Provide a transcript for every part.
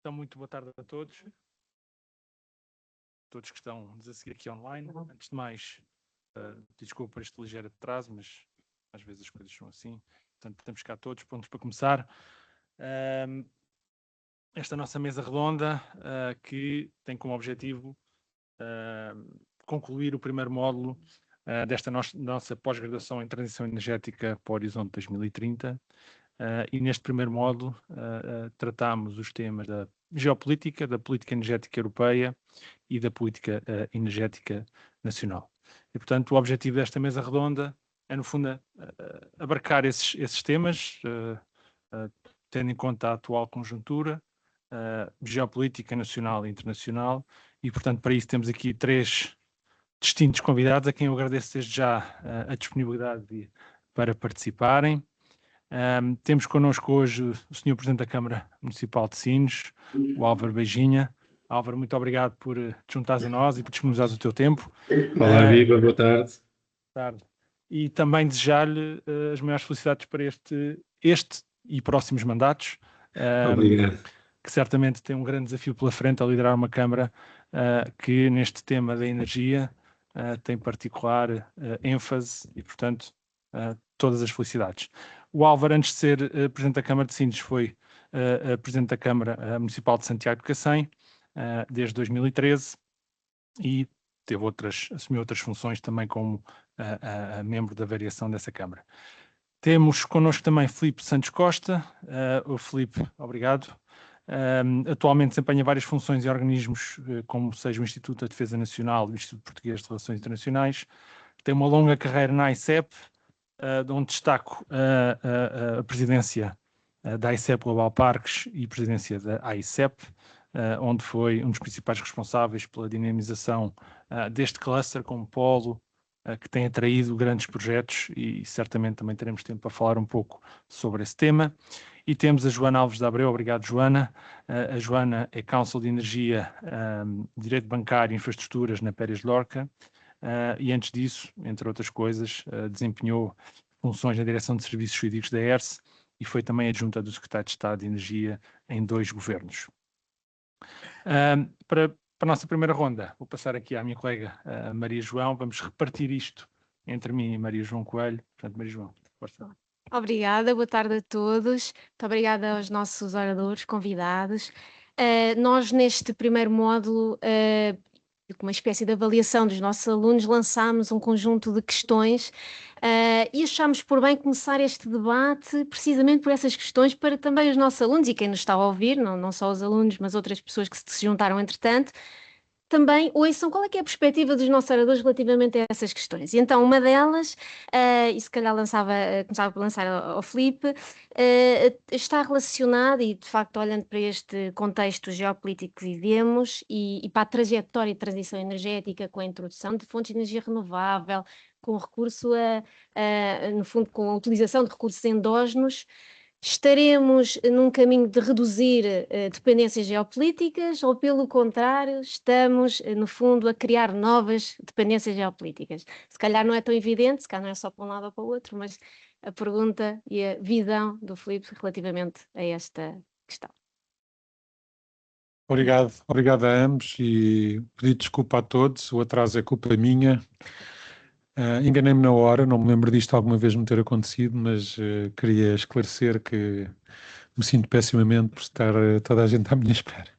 Então, muito boa tarde a todos que estão a seguir aqui online. Antes de mais, desculpa por este ligeiro atraso, mas às vezes as coisas são assim. Portanto, estamos cá todos prontos para começar. Esta nossa mesa redonda, que tem como objetivo concluir o primeiro módulo desta nossa pós-graduação em Transição Energética para o Horizonte 2030. E neste primeiro módulo tratamos os temas da geopolítica, da política energética europeia e da política energética nacional. E, portanto, o objetivo desta mesa redonda é, no fundo, abarcar esses temas, tendo em conta a atual conjuntura geopolítica nacional e internacional, e, portanto, para isso temos aqui três distintos convidados, a quem eu agradeço desde já a disponibilidade para participarem. Temos connosco hoje o Sr. Presidente da Câmara Municipal de Sines, o Álvaro Beijinha. Álvaro, muito obrigado por te juntares a nós e por disponibilizares o teu tempo. Olá, Viva, boa tarde. Tarde. E também desejar-lhe as maiores felicidades para este e próximos mandatos. Obrigado. Que certamente tem um grande desafio pela frente a liderar uma Câmara que, neste tema da energia, tem particular ênfase e, portanto, todas as felicidades. O Álvaro, antes de ser Presidente da Câmara de Sines, foi Presidente da Câmara Municipal de Santiago de Cacém, desde 2013, e assumiu outras funções também como membro da variação dessa Câmara. Temos connosco também Filipe Santos Costa. O Filipe, obrigado. Atualmente desempenha várias funções em organismos como seja o Instituto da Defesa Nacional e o Instituto Português de Relações Internacionais. Tem uma longa carreira na AICEP, de onde destaco a presidência da AICEP Global Parques e presidência da AICEP, onde foi um dos principais responsáveis pela dinamização deste cluster como polo, que tem atraído grandes projetos, e certamente também teremos tempo para falar um pouco sobre esse tema. E temos a Joana Alves de Abreu. Obrigado, Joana. A Joana é Counsel de Energia, Direito Bancário e Infraestruturas na Pérez de Lorca. E antes disso, entre outras coisas, desempenhou funções na direção de serviços jurídicos da ERSE e foi também adjunta do Secretário de Estado de Energia em 2 governos. Para a nossa primeira ronda, vou passar aqui à minha colega Maria João. Vamos repartir isto entre mim e Maria João Coelho. Portanto, Maria João, força. Obrigada, boa tarde a todos. Muito obrigada aos nossos oradores, convidados. Nós, neste primeiro módulo, com uma espécie de avaliação dos nossos alunos, lançámos um conjunto de questões e achámos por bem começar este debate precisamente por essas questões para também os nossos alunos e quem nos está a ouvir, não só os alunos, mas outras pessoas que se juntaram entretanto, também ouçam qual é que é a perspectiva dos nossos oradores relativamente a essas questões. E então, uma delas, e se calhar começava por lançar ao Filipe, está relacionada, e de facto olhando para este contexto geopolítico que vivemos e para a trajetória de transição energética com a introdução de fontes de energia renovável, com recurso no fundo, com a utilização de recursos endógenos, estaremos num caminho de reduzir dependências geopolíticas ou, pelo contrário, estamos, no fundo, a criar novas dependências geopolíticas? Se calhar não é tão evidente, se calhar não é só para um lado ou para o outro, mas a pergunta e a visão do Filipe relativamente a esta questão. Obrigado a ambos e pedir desculpa a todos, o atraso é culpa minha. Enganei-me na hora, não me lembro disto alguma vez me ter acontecido, mas queria esclarecer que me sinto pessimamente por estar toda a gente à minha espera.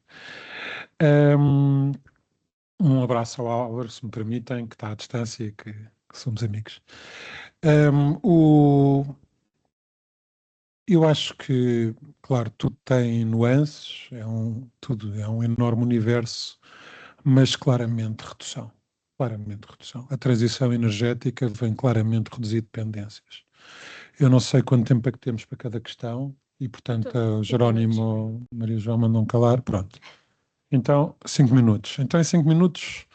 Um abraço ao Álvaro, se me permitem, que está à distância e que somos amigos. Eu acho que, claro, tudo tem nuances, tudo é um enorme universo, mas claramente redução. A transição energética vem claramente reduzir dependências. Eu não sei quanto tempo é que temos para cada questão e, portanto, o Jerónimo, Maria João mandam calar, pronto. Então, 5 minutos. Então, em 5 minutos,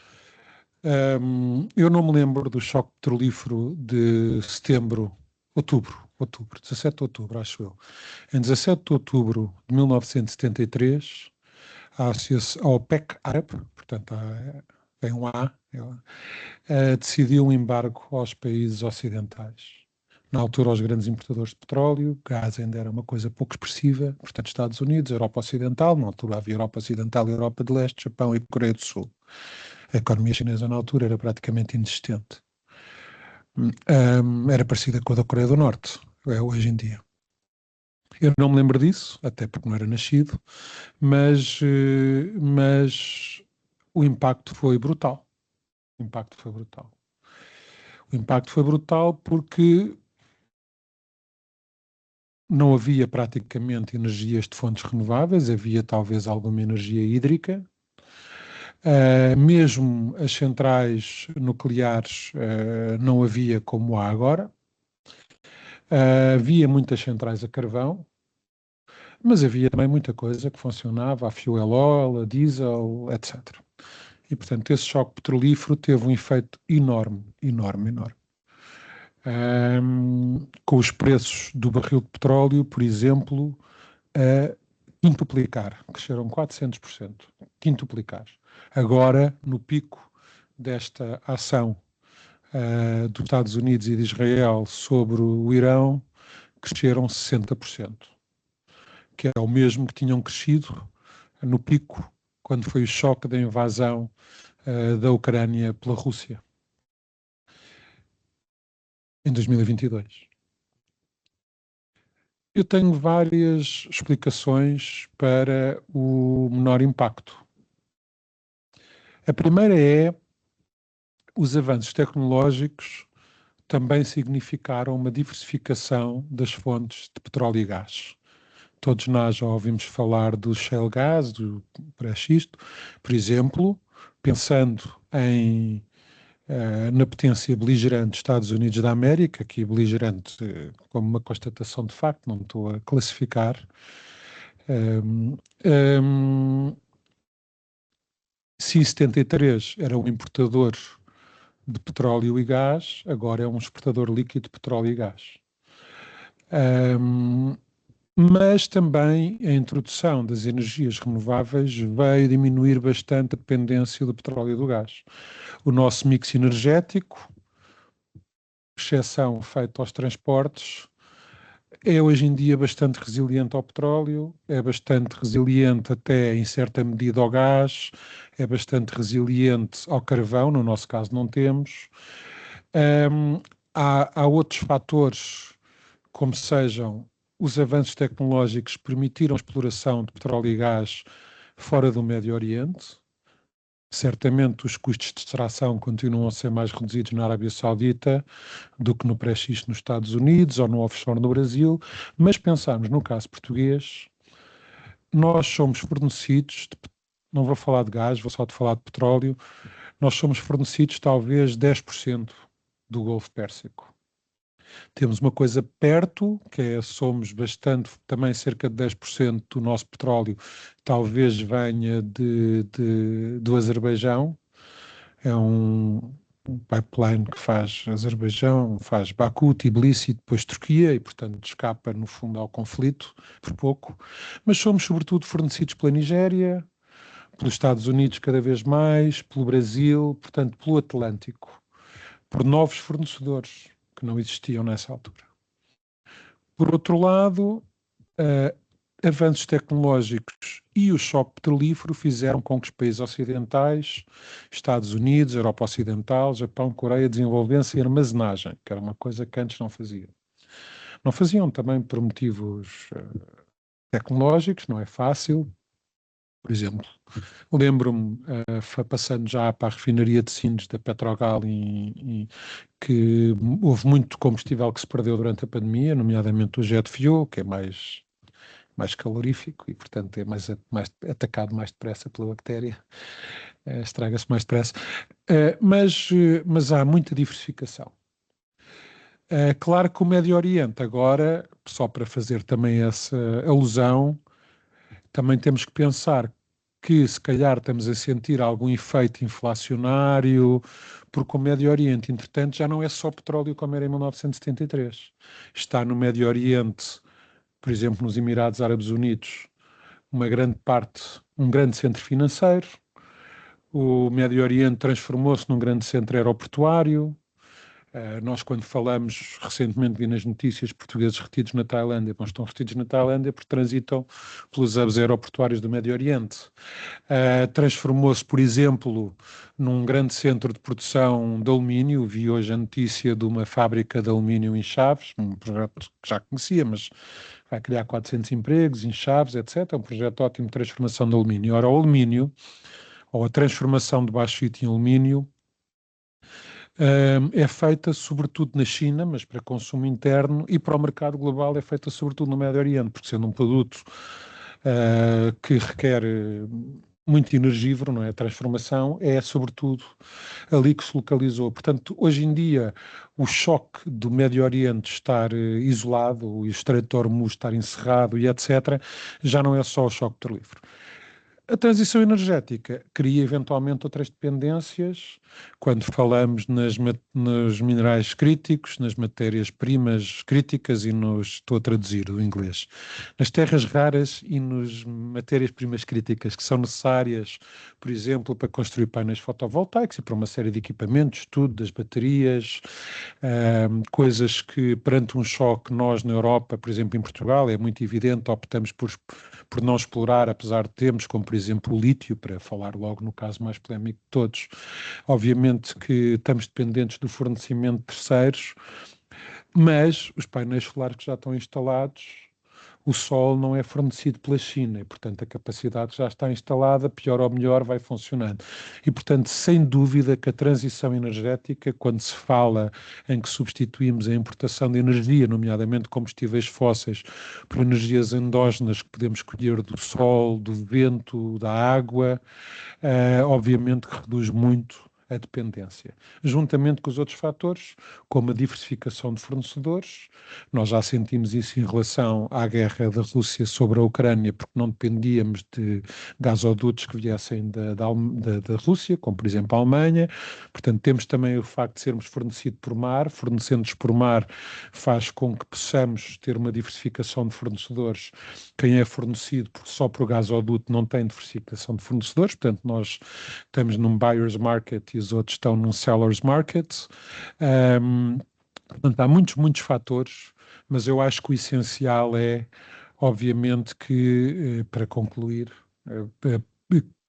eu não me lembro do choque petrolífero de outubro, 17 de outubro, acho eu. Em 17 de outubro de 1973, a OPEC árabe, portanto, vem um A, decidiu um embargo aos países ocidentais. Na altura, os grandes importadores de petróleo, gás ainda era uma coisa pouco expressiva, portanto, Estados Unidos, Europa Ocidental, na altura havia Europa Ocidental, Europa de Leste, Japão e Coreia do Sul. A economia chinesa na altura era praticamente inexistente. Era parecida com a da Coreia do Norte, é hoje em dia. Eu não me lembro disso, até porque não era nascido, mas o impacto foi brutal. O impacto foi brutal. O impacto foi brutal porque não havia praticamente energias de fontes renováveis, havia talvez alguma energia hídrica. Mesmo as centrais nucleares não havia como há agora. Havia muitas centrais a carvão, mas havia também muita coisa que funcionava, a fuel oil, a diesel, etc. E, portanto, esse choque petrolífero teve um efeito enorme, enorme, enorme. Com os preços do barril de petróleo, por exemplo, a quintuplicar, cresceram 400%, quintuplicar. Agora, no pico desta ação dos Estados Unidos e de Israel sobre o Irão, cresceram 60%, que é o mesmo que tinham crescido no pico, quando foi o choque da invasão da Ucrânia pela Rússia, em 2022. Eu tenho várias explicações para o menor impacto. A primeira é os avanços tecnológicos também significaram uma diversificação das fontes de petróleo e gás. Todos nós já ouvimos falar do shale gas, do pré-xisto, por exemplo, pensando na potência beligerante dos Estados Unidos da América, aqui beligerante como uma constatação de facto, não estou a classificar. Se em 73 era um importador de petróleo e gás, agora é um exportador líquido de petróleo e gás. Mas também a introdução das energias renováveis veio diminuir bastante a dependência do petróleo e do gás. O nosso mix energético, exceção feita aos transportes, é hoje em dia bastante resiliente ao petróleo, é bastante resiliente até em certa medida ao gás, é bastante resiliente ao carvão, no nosso caso não temos. Há outros fatores, como sejam os avanços tecnológicos que permitiram a exploração de petróleo e gás fora do Médio Oriente. Certamente os custos de extração continuam a ser mais reduzidos na Arábia Saudita do que no pré-xisto nos Estados Unidos ou no offshore no Brasil, mas pensarmos no caso português, nós somos fornecidos, não vou falar de gás, vou só falar de petróleo, nós somos fornecidos talvez 10% do Golfo Pérsico. Temos uma coisa perto, que é, somos bastante, também cerca de 10% do nosso petróleo, talvez venha do Azerbaijão. É um pipeline que faz Azerbaijão, faz Baku, Tbilisi e depois Turquia, e portanto escapa no fundo ao conflito, por pouco. Mas somos sobretudo fornecidos pela Nigéria, pelos Estados Unidos cada vez mais, pelo Brasil, portanto pelo Atlântico, por novos fornecedores que não existiam nessa altura. Por outro lado, avanços tecnológicos e o choque petrolífero fizeram com que os países ocidentais, Estados Unidos, Europa Ocidental, Japão, Coreia, desenvolvessem armazenagem, que era uma coisa que antes não faziam. Não faziam também por motivos tecnológicos, não é fácil. Por exemplo, lembro-me, passando já para a refinaria de Sines da Petrogal, que houve muito combustível que se perdeu durante a pandemia, nomeadamente o jet fuel, que é mais calorífico e, portanto, é mais atacado mais depressa pela bactéria, estraga-se mais depressa. Mas há muita diversificação. Claro que o Médio Oriente agora, só para fazer também essa alusão, também temos que pensar que se calhar estamos a sentir algum efeito inflacionário, porque o Médio Oriente, entretanto, já não é só petróleo como era em 1973. Está no Médio Oriente, por exemplo, nos Emirados Árabes Unidos, uma grande parte, um grande centro financeiro. O Médio Oriente transformou-se num grande centro aeroportuário. Nós, quando falamos, recentemente vi nas notícias, portugueses retidos na Tailândia, mas estão retidos na Tailândia porque transitam pelos hubs aeroportuários do Médio Oriente. Transformou-se, por exemplo, num grande centro de produção de alumínio. Vi hoje a notícia de uma fábrica de alumínio em Chaves, um projeto que já conhecia, mas vai criar 400 empregos em Chaves, etc. É um projeto ótimo de transformação de alumínio. Ora, o alumínio, ou a transformação de bauxite em alumínio, é feita sobretudo na China, mas para consumo interno, e para o mercado global é feita sobretudo no Médio Oriente, porque sendo um produto que requer muito energívoro, não é? A transformação é sobretudo ali que se localizou. Portanto, hoje em dia, o choque do Médio Oriente estar isolado, o Estreito de Hormuz estar encerrado e etc., já não é só o choque petrolífero. A transição energética cria eventualmente outras dependências, quando falamos nos minerais críticos, nas matérias-primas críticas e estou a traduzir do inglês, nas terras raras e nas matérias-primas críticas que são necessárias, por exemplo, para construir painéis fotovoltaicos e para uma série de equipamentos, tudo, das baterias, coisas que perante um choque nós na Europa, por exemplo em Portugal, é muito evidente, optamos por não explorar, apesar de termos, como por exemplo o lítio, para falar logo no caso mais polémico de todos. Obviamente que estamos dependentes do fornecimento de terceiros, mas os painéis solares que já estão instalados, o sol não é fornecido pela China e, portanto, a capacidade já está instalada, pior ou melhor, vai funcionando. E, portanto, sem dúvida que a transição energética, quando se fala em que substituímos a importação de energia, nomeadamente combustíveis fósseis, por energias endógenas que podemos colher do sol, do vento, da água, obviamente que reduz muito a dependência, juntamente com os outros fatores, como a diversificação de fornecedores. Nós já sentimos isso em relação à guerra da Rússia sobre a Ucrânia, porque não dependíamos de gasodutos que viessem da Rússia, como por exemplo a Alemanha. Portanto, temos também o facto de sermos fornecidos por mar. Fornecendo-nos por mar faz com que possamos ter uma diversificação de fornecedores. Quem é fornecido só por gasoduto não tem diversificação de fornecedores, portanto nós estamos num buyer's market e os outros estão num seller's market. Portanto, há muitos fatores, mas eu acho que o essencial é, obviamente, que, para concluir,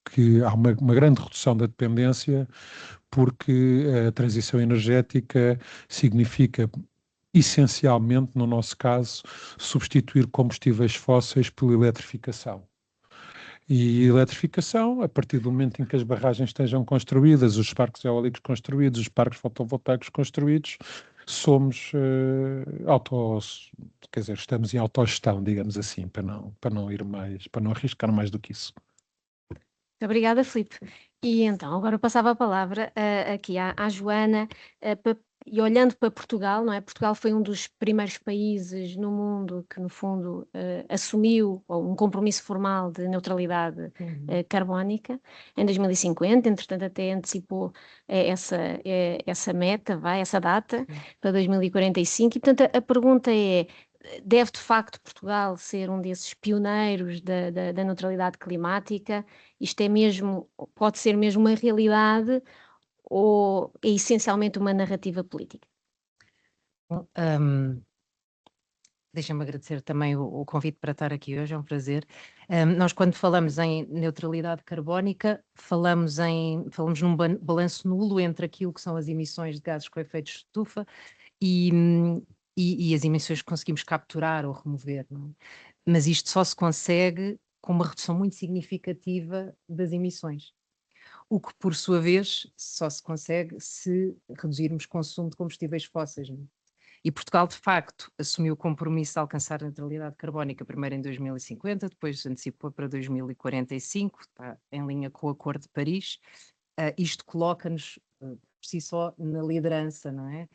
que há uma grande redução da dependência, porque a transição energética significa, essencialmente, no nosso caso, substituir combustíveis fósseis pela eletrificação. E eletrificação, a partir do momento em que as barragens estejam construídas, os parques eólicos construídos, os parques fotovoltaicos construídos, somos quer dizer, estamos em autogestão, digamos assim, para não ir mais, para não arriscar mais do que isso. Muito obrigada, Filipe. E então, agora eu passava a palavra aqui à Joana, e olhando para Portugal, não é? Portugal foi um dos primeiros países no mundo que, no fundo, assumiu um compromisso formal de neutralidade carbónica em 2050, entretanto até antecipou essa meta, essa data, para 2045, e portanto a pergunta é: deve de facto Portugal ser um desses pioneiros da neutralidade climática? Isto é mesmo, pode ser mesmo uma realidade ou é essencialmente uma narrativa política? Bom, deixa-me agradecer também o convite para estar aqui hoje, é um prazer. Nós, quando falamos em neutralidade carbónica, falamos num balanço nulo entre aquilo que são as emissões de gases com efeito de estufa e as emissões que conseguimos capturar ou remover, não é? Mas isto só se consegue com uma redução muito significativa das emissões. O que, por sua vez, só se consegue se reduzirmos o consumo de combustíveis fósseis, não é? E Portugal, de facto, assumiu o compromisso de alcançar a neutralidade carbónica primeiro em 2050, depois antecipou para 2045, está em linha com o Acordo de Paris. Isto coloca-nos, por si só, na liderança, não é?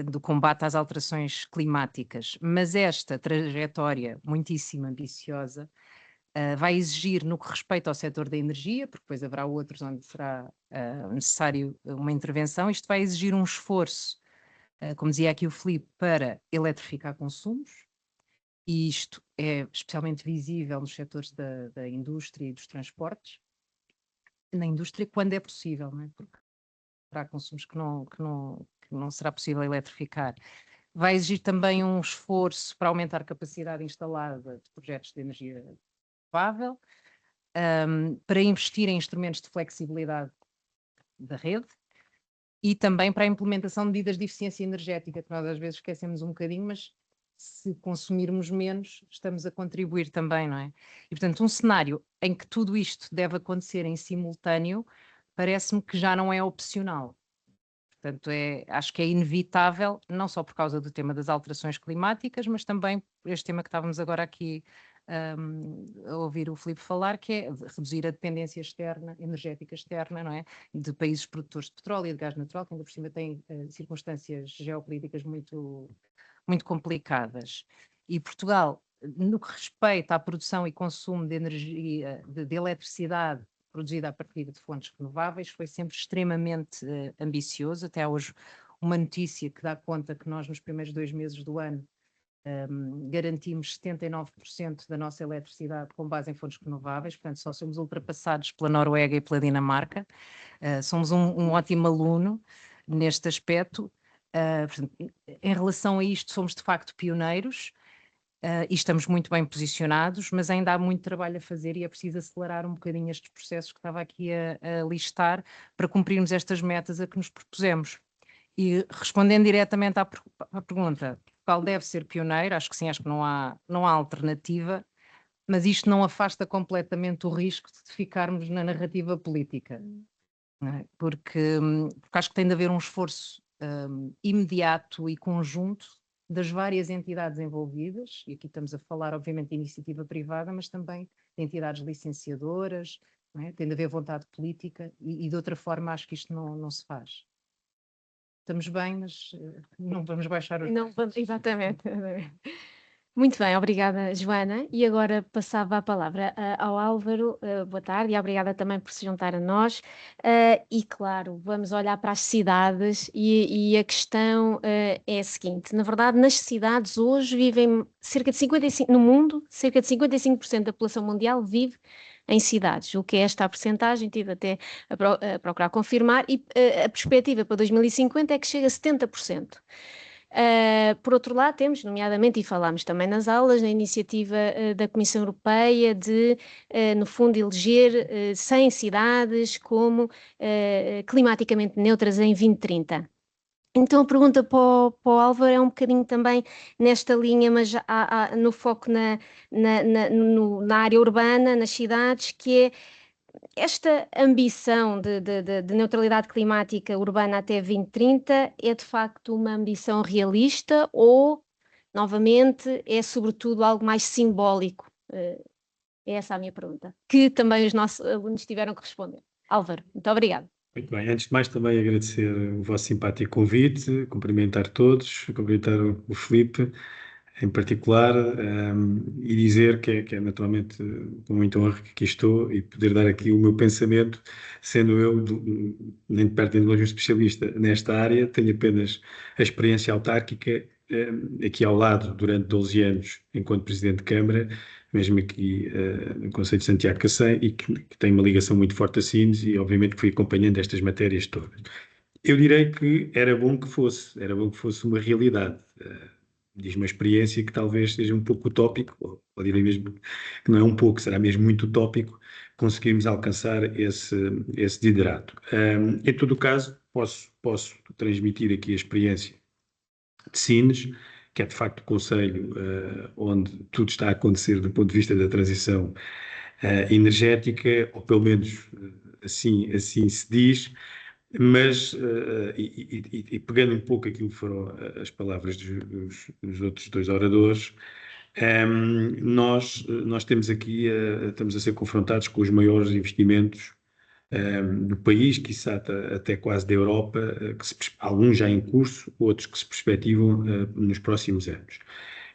Do combate às alterações climáticas. Mas esta trajetória muitíssimo ambiciosa vai exigir, no que respeita ao setor da energia, porque depois haverá outros onde será necessário uma intervenção, isto vai exigir um esforço, como dizia aqui o Filipe, para eletrificar consumos, e isto é especialmente visível nos setores da indústria e dos transportes. Na indústria, quando é possível, não é? Porque para consumos que não será possível eletrificar. Vai exigir também um esforço para aumentar a capacidade instalada de projetos de energia renovável, para investir em instrumentos de flexibilidade da rede e também para a implementação de medidas de eficiência energética, que nós às vezes esquecemos um bocadinho, mas se consumirmos menos, estamos a contribuir também, não é? E, portanto, um cenário em que tudo isto deve acontecer em simultâneo, parece-me que já não é opcional. Portanto, acho que é inevitável, não só por causa do tema das alterações climáticas, mas também por este tema que estávamos agora aqui a ouvir o Filipe falar, que é reduzir a dependência externa, energética externa, não é? De países produtores de petróleo e de gás natural, que ainda por cima têm circunstâncias geopolíticas muito complicadas. E Portugal, no que respeita à produção e consumo de energia, de eletricidade produzida a partir de fontes renováveis, foi sempre extremamente ambicioso. Até hoje, uma notícia que dá conta que nós, nos primeiros 2 meses do ano, garantimos 79% da nossa eletricidade com base em fontes renováveis, portanto só somos ultrapassados pela Noruega e pela Dinamarca. Somos um ótimo aluno neste aspecto. Portanto, em relação a isto, somos de facto pioneiros e estamos muito bem posicionados, mas ainda há muito trabalho a fazer e é preciso acelerar um bocadinho estes processos que estava aqui a listar para cumprirmos estas metas a que nos propusemos. E respondendo diretamente à pergunta, Portugal deve ser pioneiro, acho que sim, acho que não há alternativa, mas isto não afasta completamente o risco de ficarmos na narrativa política, não é? Porque acho que tem de haver um esforço imediato e conjunto das várias entidades envolvidas, e aqui estamos a falar obviamente de iniciativa privada, mas também de entidades licenciadoras, não é? Tem de haver vontade política e de outra forma acho que isto não se faz. Estamos bem, mas não vamos baixar os... Não, exatamente. Muito bem, obrigada, Joana. E agora passava a palavra ao Álvaro. Boa tarde e obrigada também por se juntar a nós. E claro, vamos olhar para as cidades e a questão é a seguinte: na verdade, nas cidades hoje vivem cerca de 55%, no mundo, cerca de 55% da população mundial vive em cidades. O que é esta percentagem? Tive até a procurar confirmar e a perspectiva para 2050 é que chega a 70%. Por outro lado, temos, nomeadamente, e falámos também nas aulas, a iniciativa da Comissão Europeia de, no fundo, eleger 100 cidades como climaticamente neutras em 2030. Então a pergunta para o Álvaro é um bocadinho também nesta linha, mas no foco na área urbana, nas cidades, que é esta ambição de neutralidade climática urbana até 2030 é de facto uma ambição realista ou, novamente, é sobretudo algo mais simbólico? É essa a minha pergunta, que também os nossos alunos tiveram que responder. Álvaro, muito obrigada. Muito bem, antes de mais também agradecer o vosso simpático convite, cumprimentar todos, cumprimentar o Filipe em particular, e dizer que é naturalmente com muita honra que aqui estou e poder dar aqui o meu pensamento, sendo eu nem de perto nem de longe um especialista nesta área, tenho apenas a experiência autárquica aqui ao lado durante 12 anos enquanto Presidente de Câmara, mesmo aqui no Conselho de Santiago de Cacém, e que tem uma ligação muito forte a Sines e obviamente que fui acompanhando estas matérias todas. Eu direi que era bom que fosse uma realidade. Diz-me a experiência que talvez seja um pouco utópico, ou direi mesmo que não é um pouco, será mesmo muito utópico conseguirmos alcançar esse desiderato. Em todo o caso, posso transmitir aqui a experiência de Sines, que é de facto o concelho onde tudo está a acontecer do ponto de vista da transição energética, ou pelo menos assim se diz, mas, pegando um pouco aquilo que foram as palavras dos outros dois oradores, nós temos aqui, estamos a ser confrontados com os maiores investimentos do país, quiçá até quase da Europa, alguns já em curso, outros que se perspectivam nos próximos anos.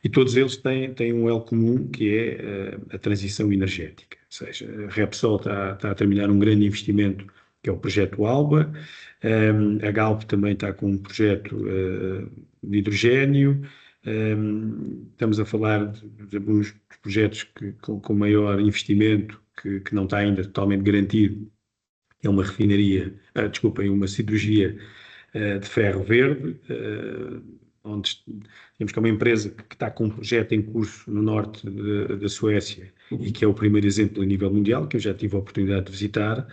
E todos eles têm um elo comum, que é a transição energética. Ou seja, a Repsol está a terminar um grande investimento, que é o projeto Alba. A Galp também está com um projeto de hidrogénio. Estamos a falar de alguns projetos com maior investimento, que não está ainda totalmente garantido, é uma refinaria, desculpem, uma siderurgia de ferro verde, onde temos que é uma empresa que está com um projeto em curso no norte da Suécia e que é o primeiro exemplo a nível mundial, que eu já tive a oportunidade de visitar.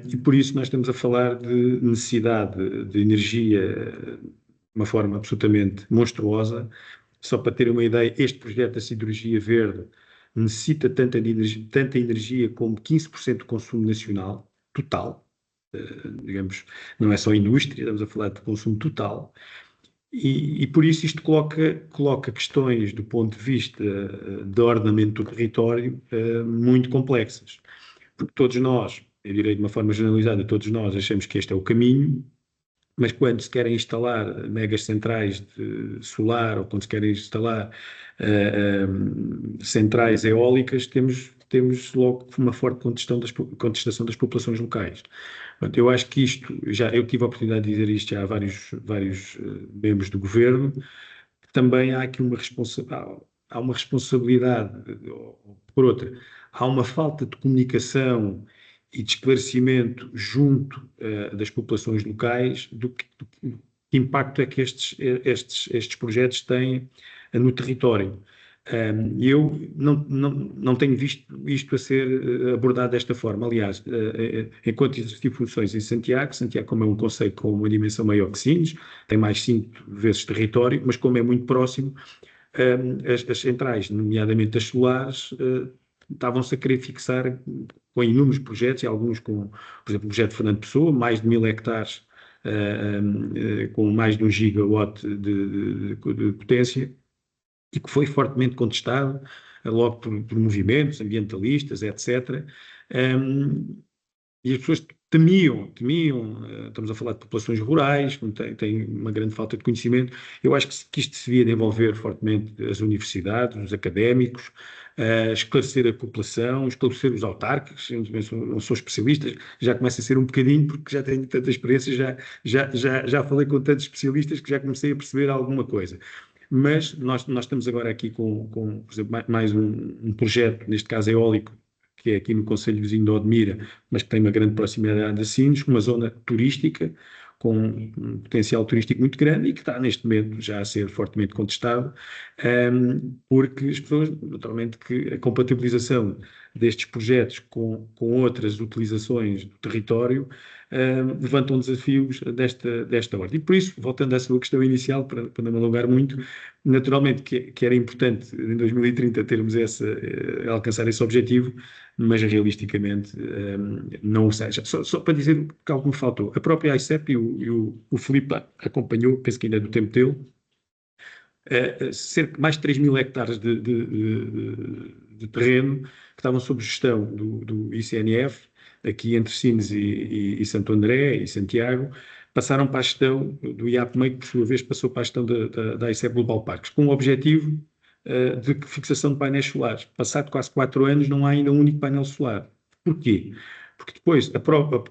E por isso nós estamos a falar de necessidade de energia de uma forma absolutamente monstruosa. Só para ter uma ideia, este projeto da siderurgia verde necessita tanta energia como 15% do consumo nacional, total. Digamos, não é só indústria, estamos a falar de consumo total. E por isso isto coloca questões do ponto de vista de ordenamento do território muito complexas. Porque todos nós, eu direi de uma forma generalizada, todos nós achamos que este é o caminho, mas quando se querem instalar megas centrais de solar ou quando se querem instalar centrais eólicas, temos logo uma forte contestação das populações locais. Portanto, eu acho que isto, eu tive a oportunidade de dizer isto já a vários membros do governo, que também há aqui há uma responsabilidade, ou, por outra, há uma falta de comunicação e de esclarecimento junto das populações locais do que impacto é que estes projetos têm no território. Eu não tenho visto isto a ser abordado desta forma. Aliás, enquanto exerci funções em Santiago, como é um concelho com uma dimensão maior que Sines, tem mais 5 vezes território, mas como é muito próximo, as centrais, nomeadamente as solares, estavam-se a querer fixar com inúmeros projetos, e alguns com, por exemplo, o projeto Fernando Pessoa, mais de 1000 hectares, com mais de 1 gigawatt de potência, e que foi fortemente contestado logo por movimentos ambientalistas, etc. E as pessoas temiam, estamos a falar de populações rurais, que têm uma grande falta de conhecimento. Eu acho que isto se devia de envolver fortemente as universidades, os académicos, esclarecer a população, esclarecer os autarcas. Eu não sou especialista, já começa a ser um bocadinho, porque já tenho tanta experiência, já falei com tantos especialistas que já comecei a perceber alguma coisa. Mas nós estamos agora aqui com por exemplo, mais um projeto, neste caso eólico, que é aqui no concelho vizinho de Odmira, mas que tem uma grande proximidade a Sines, uma zona turística, com um potencial turístico muito grande e que está neste momento já a ser fortemente contestado, porque as pessoas, naturalmente, que a compatibilização destes projetos com outras utilizações do território levantam desafios desta ordem. E por isso, voltando à sua questão inicial, para não me alongar muito, naturalmente que era importante em 2030 termos alcançar esse objetivo, mas realisticamente não o seja. Só para dizer que algo me faltou, a própria ICEP e o Filipe acompanhou, penso que ainda é do tempo dele, cerca de mais de 3.000 hectares de terreno que estavam sob gestão do ICNF, aqui entre Sines e Santo André e Santiago, passaram para a gestão do IAPMEI, que por sua vez passou para a gestão da ICEP Global Parques, com o objetivo de fixação de painéis solares. Passado quase 4 anos, não há ainda um único painel solar. Porquê? Porque depois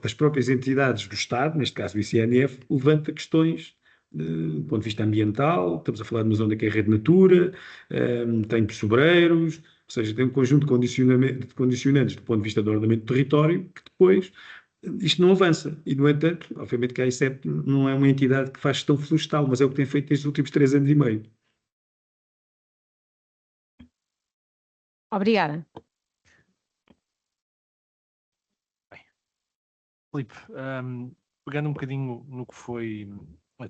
as próprias entidades do Estado, neste caso o ICNF, levanta questões do ponto de vista ambiental. Estamos a falar de uma zona que é rede Natura, tem sobreiros, ou seja, tem um conjunto de condicionantes do ponto de vista do ordenamento do território, que depois isto não avança. E, no entanto, obviamente que a ICEP não é uma entidade que faz gestão florestal, mas é o que tem feito nestes últimos 3 anos e meio. Obrigada. Bem, Filipe, pegando um bocadinho no que foi a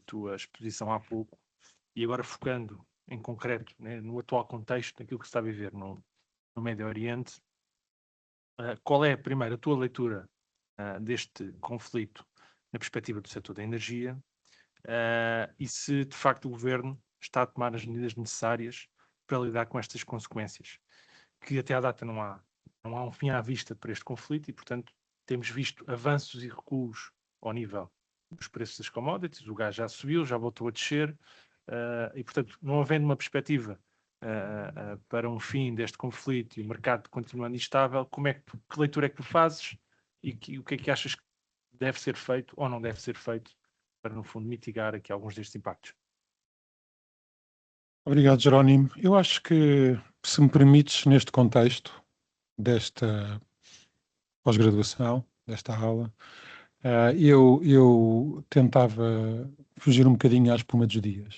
tua exposição há pouco, e agora focando em concreto, né, no atual contexto, naquilo que se está a viver no Médio Oriente, qual é, primeiro, a tua leitura deste conflito na perspectiva do setor da energia, e se, de facto, o Governo está a tomar as medidas necessárias para lidar com estas consequências, que até à data não há um fim à vista para este conflito e, portanto, temos visto avanços e recuos ao nível dos preços das commodities. O gás já subiu, já voltou a descer, e, portanto, não havendo uma perspectiva para um fim deste conflito e o mercado continuando instável, que leitura é que tu fazes e o que é que achas que deve ser feito ou não deve ser feito para, no fundo, mitigar aqui alguns destes impactos? Obrigado, Jerónimo. Eu acho que, se me permites, neste contexto desta pós-graduação desta aula, eu tentava fugir um bocadinho à espuma dos dias.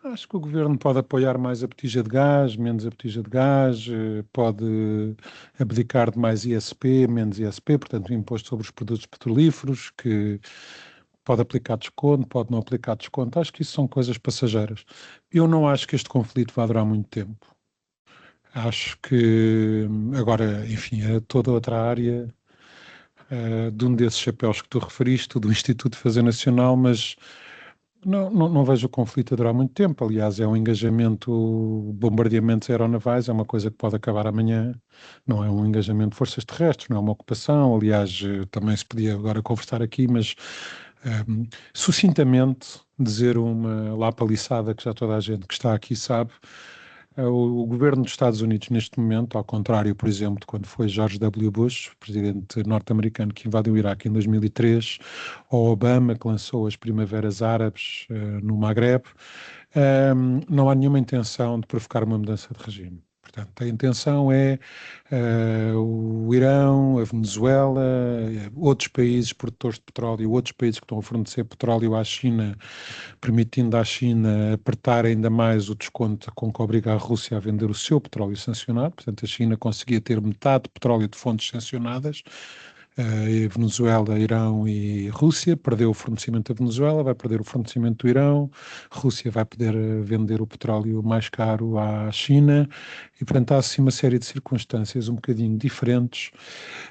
Acho que o governo pode apoiar mais a botija de gás, menos a botija de gás, pode abdicar de mais ISP, menos ISP, portanto, o imposto sobre os produtos petrolíferos, que pode aplicar desconto, pode não aplicar desconto. Acho que isso são coisas passageiras. Eu não acho que este conflito vá durar muito tempo. Acho que, agora, enfim, é toda outra área de um desses chapéus que tu referiste, do Instituto de Defesa Nacional, mas não vejo o conflito a durar muito tempo. Aliás, é um engajamento, bombardeamentos aeronavais, é uma coisa que pode acabar amanhã. Não é um engajamento de forças terrestres, não é uma ocupação. Aliás, também se podia agora conversar aqui, mas sucintamente dizer uma lapaliçada que já toda a gente que está aqui sabe. O governo dos Estados Unidos, neste momento, ao contrário, por exemplo, de quando foi George W. Bush, presidente norte-americano que invadiu o Iraque em 2003, ou Obama, que lançou as primaveras árabes no Magreb, não há nenhuma intenção de provocar uma mudança de regime. Portanto, a intenção é o Irão, a Venezuela, outros países produtores de petróleo, outros países que estão a fornecer petróleo à China, permitindo à China apertar ainda mais o desconto com que obriga a Rússia a vender o seu petróleo sancionado. Portanto, a China conseguia ter metade de petróleo de fontes sancionadas. Venezuela, Irão e Rússia, perdeu o fornecimento da Venezuela, vai perder o fornecimento do Irão, Rússia vai poder vender o petróleo mais caro à China, e portanto há assim uma série de circunstâncias um bocadinho diferentes,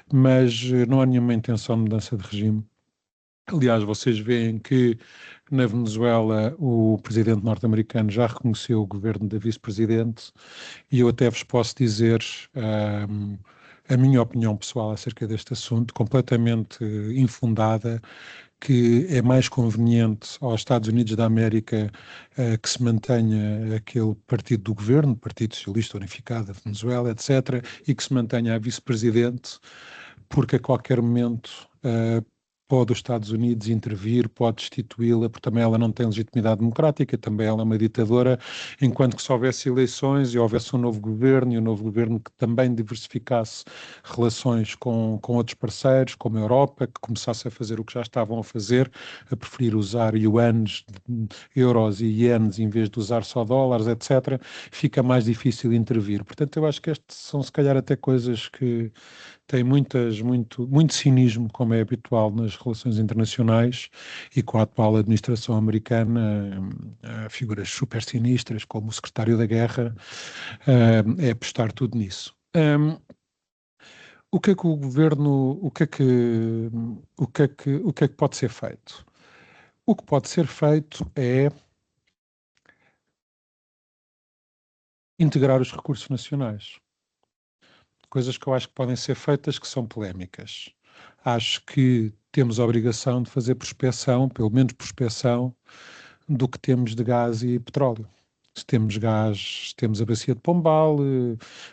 mas não há nenhuma intenção de mudança de regime. Aliás, vocês veem que na Venezuela o presidente norte-americano já reconheceu o governo da vice-presidente, e eu até vos posso dizer a minha opinião pessoal acerca deste assunto, completamente infundada, que é mais conveniente aos Estados Unidos da América que se mantenha aquele partido do governo, Partido Socialista Unificado da Venezuela, etc., e que se mantenha a vice-presidente, porque a qualquer momento pode os Estados Unidos intervir, pode destituí-la, porque também ela não tem legitimidade democrática, também ela é uma ditadora, enquanto que se houvesse eleições e houvesse um novo governo, e um novo governo que também diversificasse relações com outros parceiros, como a Europa, que começasse a fazer o que já estavam a fazer, a preferir usar yuans, euros e ienes em vez de usar só dólares, etc., fica mais difícil intervir. Portanto, eu acho que estas são se calhar até coisas que tem muito cinismo, como é habitual nas relações internacionais, e com a atual administração americana, figuras super sinistras, como o secretário da Guerra, é apostar tudo nisso. O que é que o governo, o que é que pode ser feito? O que pode ser feito é integrar os recursos nacionais. Coisas que eu acho que podem ser feitas que são polémicas. Acho que temos a obrigação de fazer prospecção, pelo menos prospecção, do que temos de gás e petróleo. Se temos gás, temos a bacia de Pombal,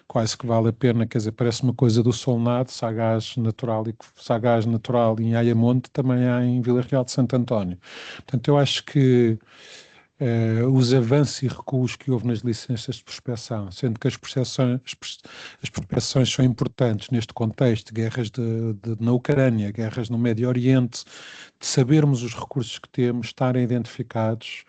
quase que vale a pena, quer dizer, parece uma coisa do Solnado, se há gás natural, e se há gás natural em Ayamonte, também há em Vila Real de Santo António. Portanto, eu acho que os avanços e recuos que houve nas licenças de prospecção, sendo que as prospecções são importantes neste contexto de guerras na Ucrânia, guerras no Médio Oriente, de sabermos os recursos que temos, estarem identificados.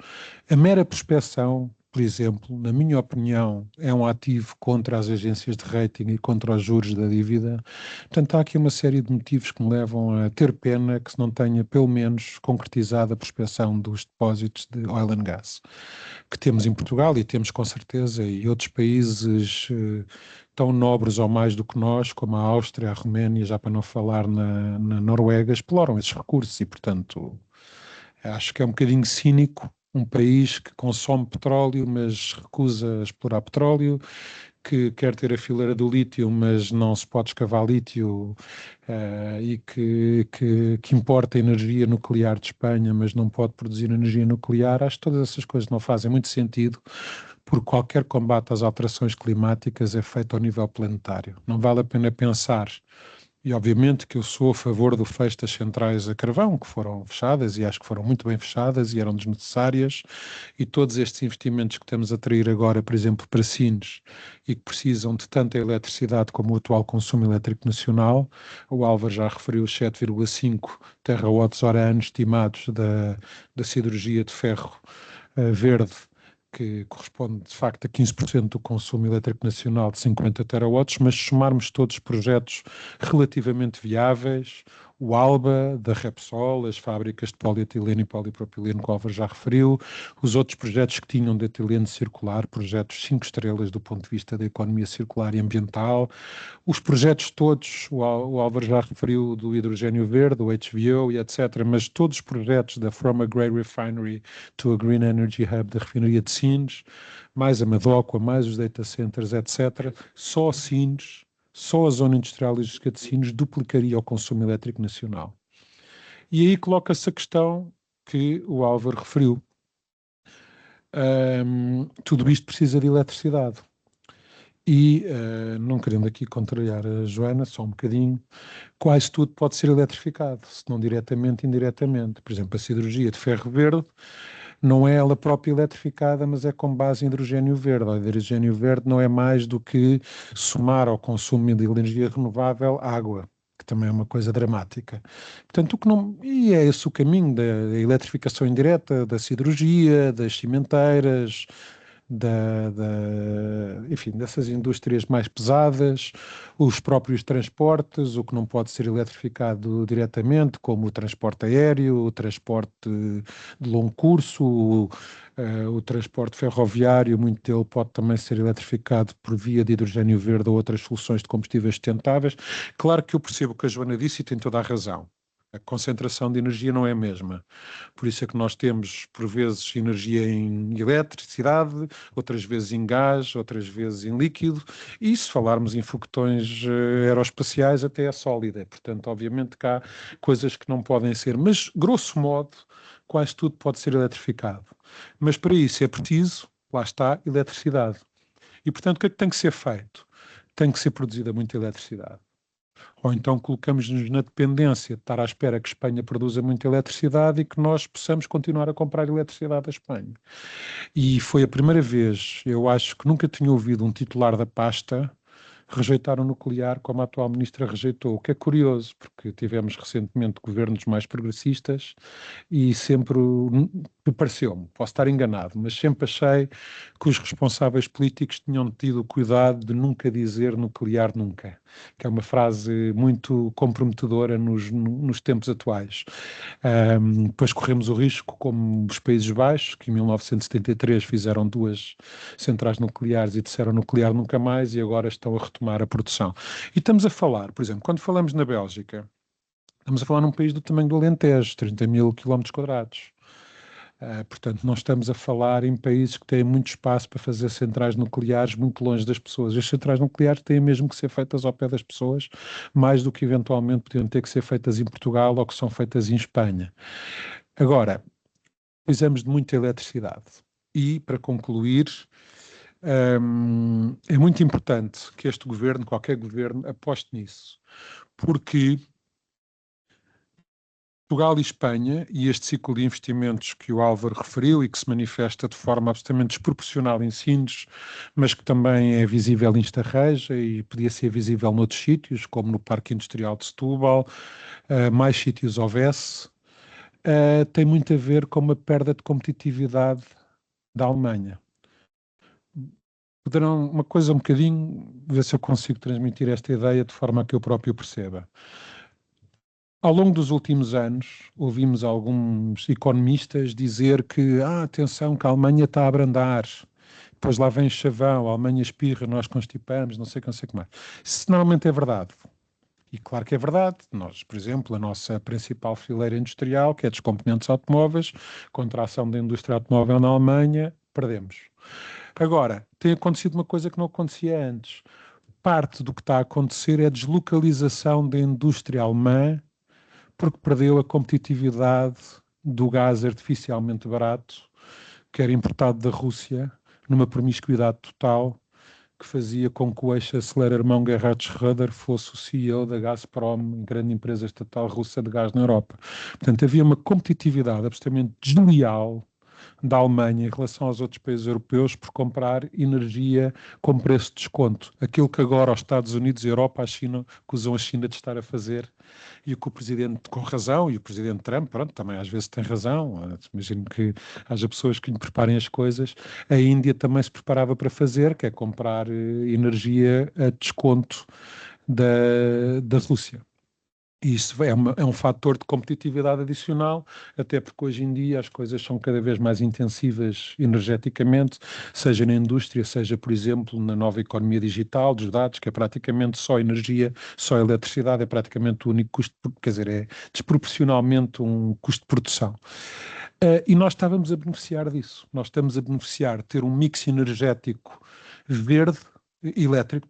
A mera prospecção, por exemplo, na minha opinião, é um ativo contra as agências de rating e contra os juros da dívida. Portanto, há aqui uma série de motivos que me levam a ter pena que se não tenha, pelo menos, concretizado a prospecção dos depósitos de oil and gas que temos em Portugal, e temos com certeza, e outros países tão nobres ou mais do que nós, como a Áustria, a Roménia, já para não falar na Noruega, exploram esses recursos, e, portanto, acho que é um bocadinho cínico um país que consome petróleo, mas recusa explorar petróleo, que quer ter a fileira do lítio, mas não se pode escavar lítio, e que importa energia nuclear de Espanha, mas não pode produzir energia nuclear. Acho que todas essas coisas não fazem muito sentido, porque qualquer combate às alterações climáticas é feito ao nível planetário. Não vale a pena pensar E obviamente que eu sou a favor do fecho das centrais a carvão, que foram fechadas, e acho que foram muito bem fechadas e eram desnecessárias, e todos estes investimentos que estamos a atrair agora, por exemplo, para Sines, e que precisam de tanta eletricidade como o atual consumo elétrico nacional. O Álvaro já referiu os 7,5 terawatts-hora ano estimados da siderurgia de ferro verde, que corresponde de facto a 15% do consumo elétrico nacional de 50 terawatts, mas se somarmos todos os projetos relativamente viáveis, o ALBA, da Repsol, as fábricas de polietileno e polipropileno que o Álvaro já referiu, os outros projetos que tinham de etileno circular, projetos 5 estrelas do ponto de vista da economia circular e ambiental, os projetos todos, o Álvaro já referiu do hidrogênio verde, do HVO e etc., mas todos os projetos da From a Grey Refinery to a Green Energy Hub da refinaria de Sines, mais a Madóqua, mais os data centers, etc., só Sines, só a zona industrial e logística de Sines duplicaria o consumo elétrico nacional. E aí coloca-se a questão que o Álvaro referiu. Tudo isto precisa de eletricidade. E, não querendo aqui contrariar a Joana, só um bocadinho, quase tudo pode ser eletrificado, se não diretamente, indiretamente. Por exemplo, a siderurgia de ferro verde não é ela própria eletrificada, mas é com base em hidrogênio verde. O hidrogênio verde não é mais do que somar ao consumo de energia renovável água, que também é uma coisa dramática. Portanto, o que não... E é esse o caminho da eletrificação indireta, da siderurgia, das cimenteiras, enfim, dessas indústrias mais pesadas, os próprios transportes, o que não pode ser eletrificado diretamente, como o transporte aéreo, o transporte de longo curso, o transporte ferroviário, muito dele pode também ser eletrificado por via de hidrogênio verde ou outras soluções de combustíveis sustentáveis. Claro que eu percebo o que a Joana disse e tem toda a razão. A concentração de energia não é a mesma. Por isso é que nós temos, por vezes, energia em eletricidade, outras vezes em gás, outras vezes em líquido, e se falarmos em foguetões aeroespaciais, até é sólida. Portanto, obviamente que há coisas que não podem ser, mas, grosso modo, quase tudo pode ser eletrificado. Mas para isso é preciso, lá está, eletricidade. E, portanto, o que é que tem que ser feito? Tem que ser produzida muita eletricidade. Ou então colocamos-nos na dependência de estar à espera que Espanha produza muita eletricidade e que nós possamos continuar a comprar eletricidade da Espanha. E foi a primeira vez, eu acho que nunca tinha ouvido um titular da pasta rejeitar o nuclear como a atual ministra rejeitou, o que é curioso, porque tivemos recentemente governos mais progressistas e sempre, pareceu-me, posso estar enganado, mas sempre achei que os responsáveis políticos tinham tido o cuidado de nunca dizer nuclear nunca, que é uma frase muito comprometedora nos tempos atuais. Depois corremos o risco, como os Países Baixos, que em 1973 fizeram 2 centrais nucleares e disseram nuclear nunca mais, e agora estão a retomar a produção. E estamos a falar, por exemplo, quando falamos na Bélgica, estamos a falar num país do tamanho do Alentejo, 30.000 km². Portanto, não estamos a falar em países que têm muito espaço para fazer centrais nucleares muito longe das pessoas. As centrais nucleares têm mesmo que ser feitas ao pé das pessoas, mais do que eventualmente podiam ter que ser feitas em Portugal ou que são feitas em Espanha. Agora, precisamos de muita eletricidade. E, para concluir, é muito importante que este governo, qualquer governo, aposte nisso, porque Portugal e Espanha, e este ciclo de investimentos que o Álvaro referiu e que se manifesta de forma absolutamente desproporcional em Sines, mas que também é visível em Estarreja e podia ser visível noutros sítios, como no Parque Industrial de Setúbal, mais sítios houvesse, tem muito a ver com uma perda de competitividade da Alemanha. Poderão, uma coisa um bocadinho, ver se eu consigo transmitir esta ideia de forma a que eu próprio perceba. Ao longo dos últimos anos, ouvimos alguns economistas dizer que, atenção, que a Alemanha está a abrandar, depois lá vem chavão, a Alemanha espirra, nós constipamos, não sei o que mais. Isso normalmente é verdade. E claro que é verdade. Nós, por exemplo, a nossa principal fileira industrial, que é dos componentes automóveis, contra a ação da indústria automóvel na Alemanha, perdemos. Agora, tem acontecido uma coisa que não acontecia antes. Parte do que está a acontecer é a deslocalização da indústria alemã, porque perdeu a competitividade do gás artificialmente barato, que era importado da Rússia, numa promiscuidade total, que fazia com que o ex-chanceler-irmão Gerhard Schröder fosse o CEO da Gazprom, grande empresa estatal russa de gás na Europa. Portanto, havia uma competitividade absolutamente desleal da Alemanha em relação aos outros países europeus por comprar energia com preço de desconto. Aquilo que agora os Estados Unidos e a Europa acusam a China de estar a fazer, e o que o Presidente, com razão, e o Presidente Trump, pronto, também às vezes tem razão, imagino que haja pessoas que lhe preparem as coisas, a Índia também se preparava para fazer, que é comprar energia a desconto da Rússia. E isso é um fator de competitividade adicional, até porque hoje em dia as coisas são cada vez mais intensivas energeticamente, seja na indústria, seja, por exemplo, na nova economia digital dos dados, que é praticamente só energia, só eletricidade, é praticamente o único custo, quer dizer, é desproporcionalmente um custo de produção. E nós estávamos a beneficiar disso. Nós estamos a beneficiar de ter um mix energético elétrico,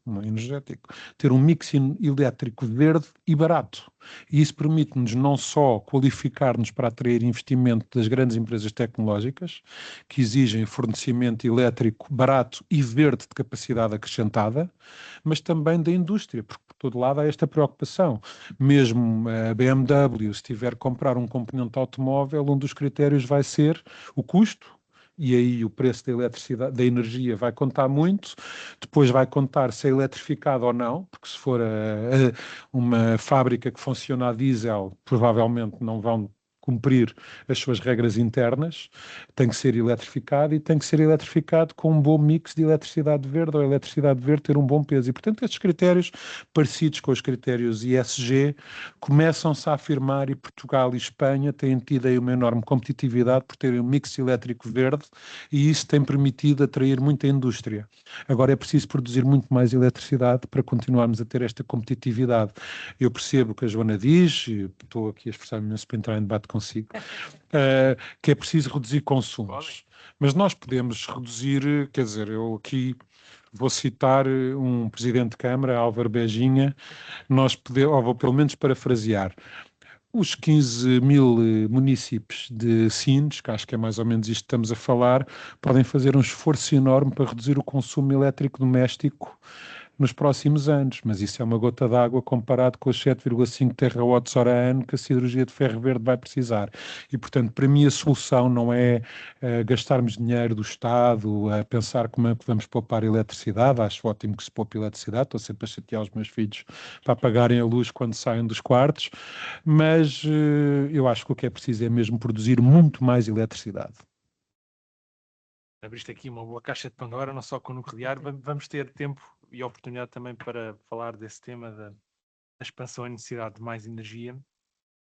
não energético, ter um mix elétrico verde e barato. E isso permite-nos não só qualificar-nos para atrair investimento das grandes empresas tecnológicas, que exigem fornecimento elétrico barato e verde de capacidade acrescentada, mas também da indústria, porque por todo lado há esta preocupação. Mesmo a BMW, se tiver que comprar um componente automóvel, um dos critérios vai ser o custo, e aí o preço da eletricidade, da energia vai contar muito, depois vai contar se é eletrificado ou não, porque se for uma fábrica que funciona a diesel, provavelmente não vão cumprir as suas regras internas, tem que ser eletrificado, e tem que ser eletrificado com um bom mix de eletricidade verde, ou a eletricidade verde ter um bom peso. E, portanto, estes critérios, parecidos com os critérios ESG, começam-se a afirmar, e Portugal e Espanha têm tido aí uma enorme competitividade por terem um mix elétrico verde, e isso tem permitido atrair muita indústria. Agora é preciso produzir muito mais eletricidade para continuarmos a ter esta competitividade. Eu percebo que a Joana diz, e estou aqui a esforçar-me imenso para entrar em debate consigo, que é preciso reduzir consumos. Mas nós podemos reduzir, quer dizer, eu aqui vou citar um presidente de Câmara, Álvaro Beginha, nós podemos, ou vou pelo menos parafrasear, os 15 mil municípios de Sines, que acho que é mais ou menos isto que estamos a falar, podem fazer um esforço enorme para reduzir o consumo elétrico doméstico nos próximos anos, mas isso é uma gota d'água comparado com os 7,5 terawatts-hora ano que a siderurgia de ferro verde vai precisar. E, portanto, para mim a solução não é gastarmos dinheiro do Estado a pensar como é que vamos poupar eletricidade. Acho ótimo que se poupe eletricidade, estou sempre a chatear os meus filhos para apagarem a luz quando saem dos quartos, mas eu acho que o que é preciso é mesmo produzir muito mais eletricidade. Abriste aqui uma boa caixa de Pandora, não só com o nuclear. Vamos ter tempo e oportunidade também para falar desse tema da expansão e necessidade de mais energia.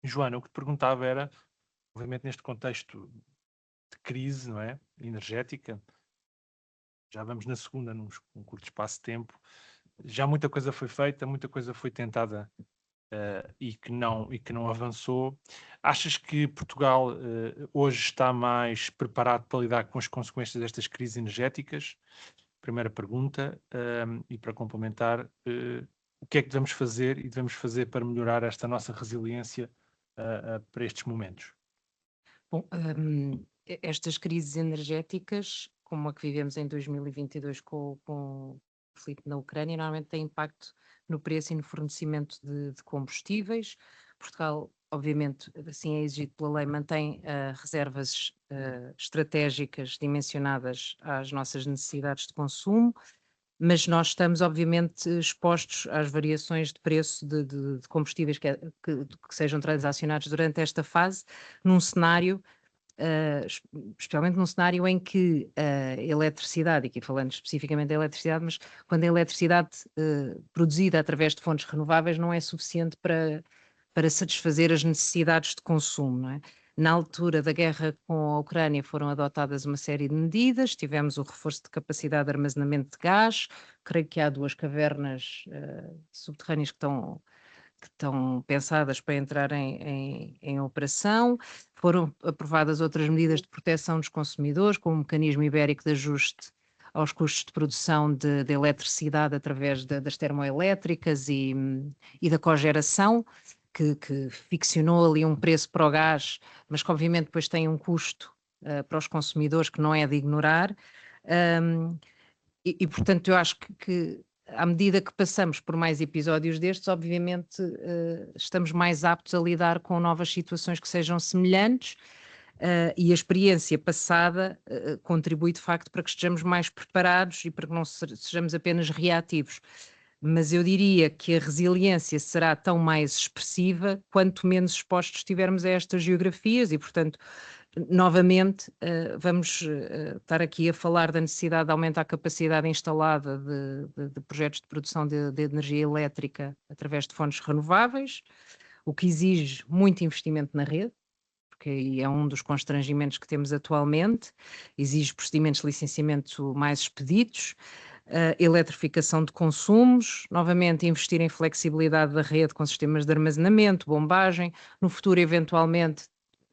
Joana, o que te perguntava era, obviamente neste contexto de crise, não é, energética, já vamos na segunda num curto espaço de tempo, já muita coisa foi feita, muita coisa foi tentada e que não avançou. Achas que Portugal hoje está mais preparado para lidar com as consequências destas crises energéticas? Primeira pergunta. E para complementar, o que é que devemos fazer e devemos fazer para melhorar esta nossa resiliência para estes momentos? Bom, estas crises energéticas, como a que vivemos em 2022 com o conflito na Ucrânia, normalmente têm impacto no preço e no fornecimento de combustíveis. Portugal, obviamente, assim é exigido pela lei, mantém reservas estratégicas dimensionadas às nossas necessidades de consumo, mas nós estamos, obviamente, expostos às variações de preço de combustíveis que sejam transacionados durante esta fase, num cenário, especialmente num cenário em que a eletricidade, e aqui falando especificamente da eletricidade, mas quando a eletricidade produzida através de fontes renováveis não é suficiente para satisfazer as necessidades de consumo, não é? Na altura da guerra com a Ucrânia foram adotadas uma série de medidas, tivemos o reforço de capacidade de armazenamento de gás, creio que há 2 cavernas subterrâneas que estão pensadas para entrar em operação, foram aprovadas outras medidas de proteção dos consumidores, como o mecanismo ibérico de ajuste aos custos de produção de eletricidade através das termoelétricas e da cogeração, que ficcionou ali um preço para o gás, mas que obviamente depois tem um custo para os consumidores que não é de ignorar. portanto, eu acho que à medida que passamos por mais episódios destes, obviamente estamos mais aptos a lidar com novas situações que sejam semelhantes, e a experiência passada contribui de facto para que estejamos mais preparados e para que não sejamos apenas reativos. Mas eu diria que a resiliência será tão mais expressiva quanto menos expostos estivermos a estas geografias e, portanto, novamente, vamos estar aqui a falar da necessidade de aumentar a capacidade instalada de projetos de produção de energia elétrica através de fontes renováveis, o que exige muito investimento na rede, porque aí é um dos constrangimentos que temos atualmente, exige procedimentos de licenciamento mais expeditos, eletrificação de consumos, novamente investir em flexibilidade da rede com sistemas de armazenamento, bombagem, no futuro eventualmente,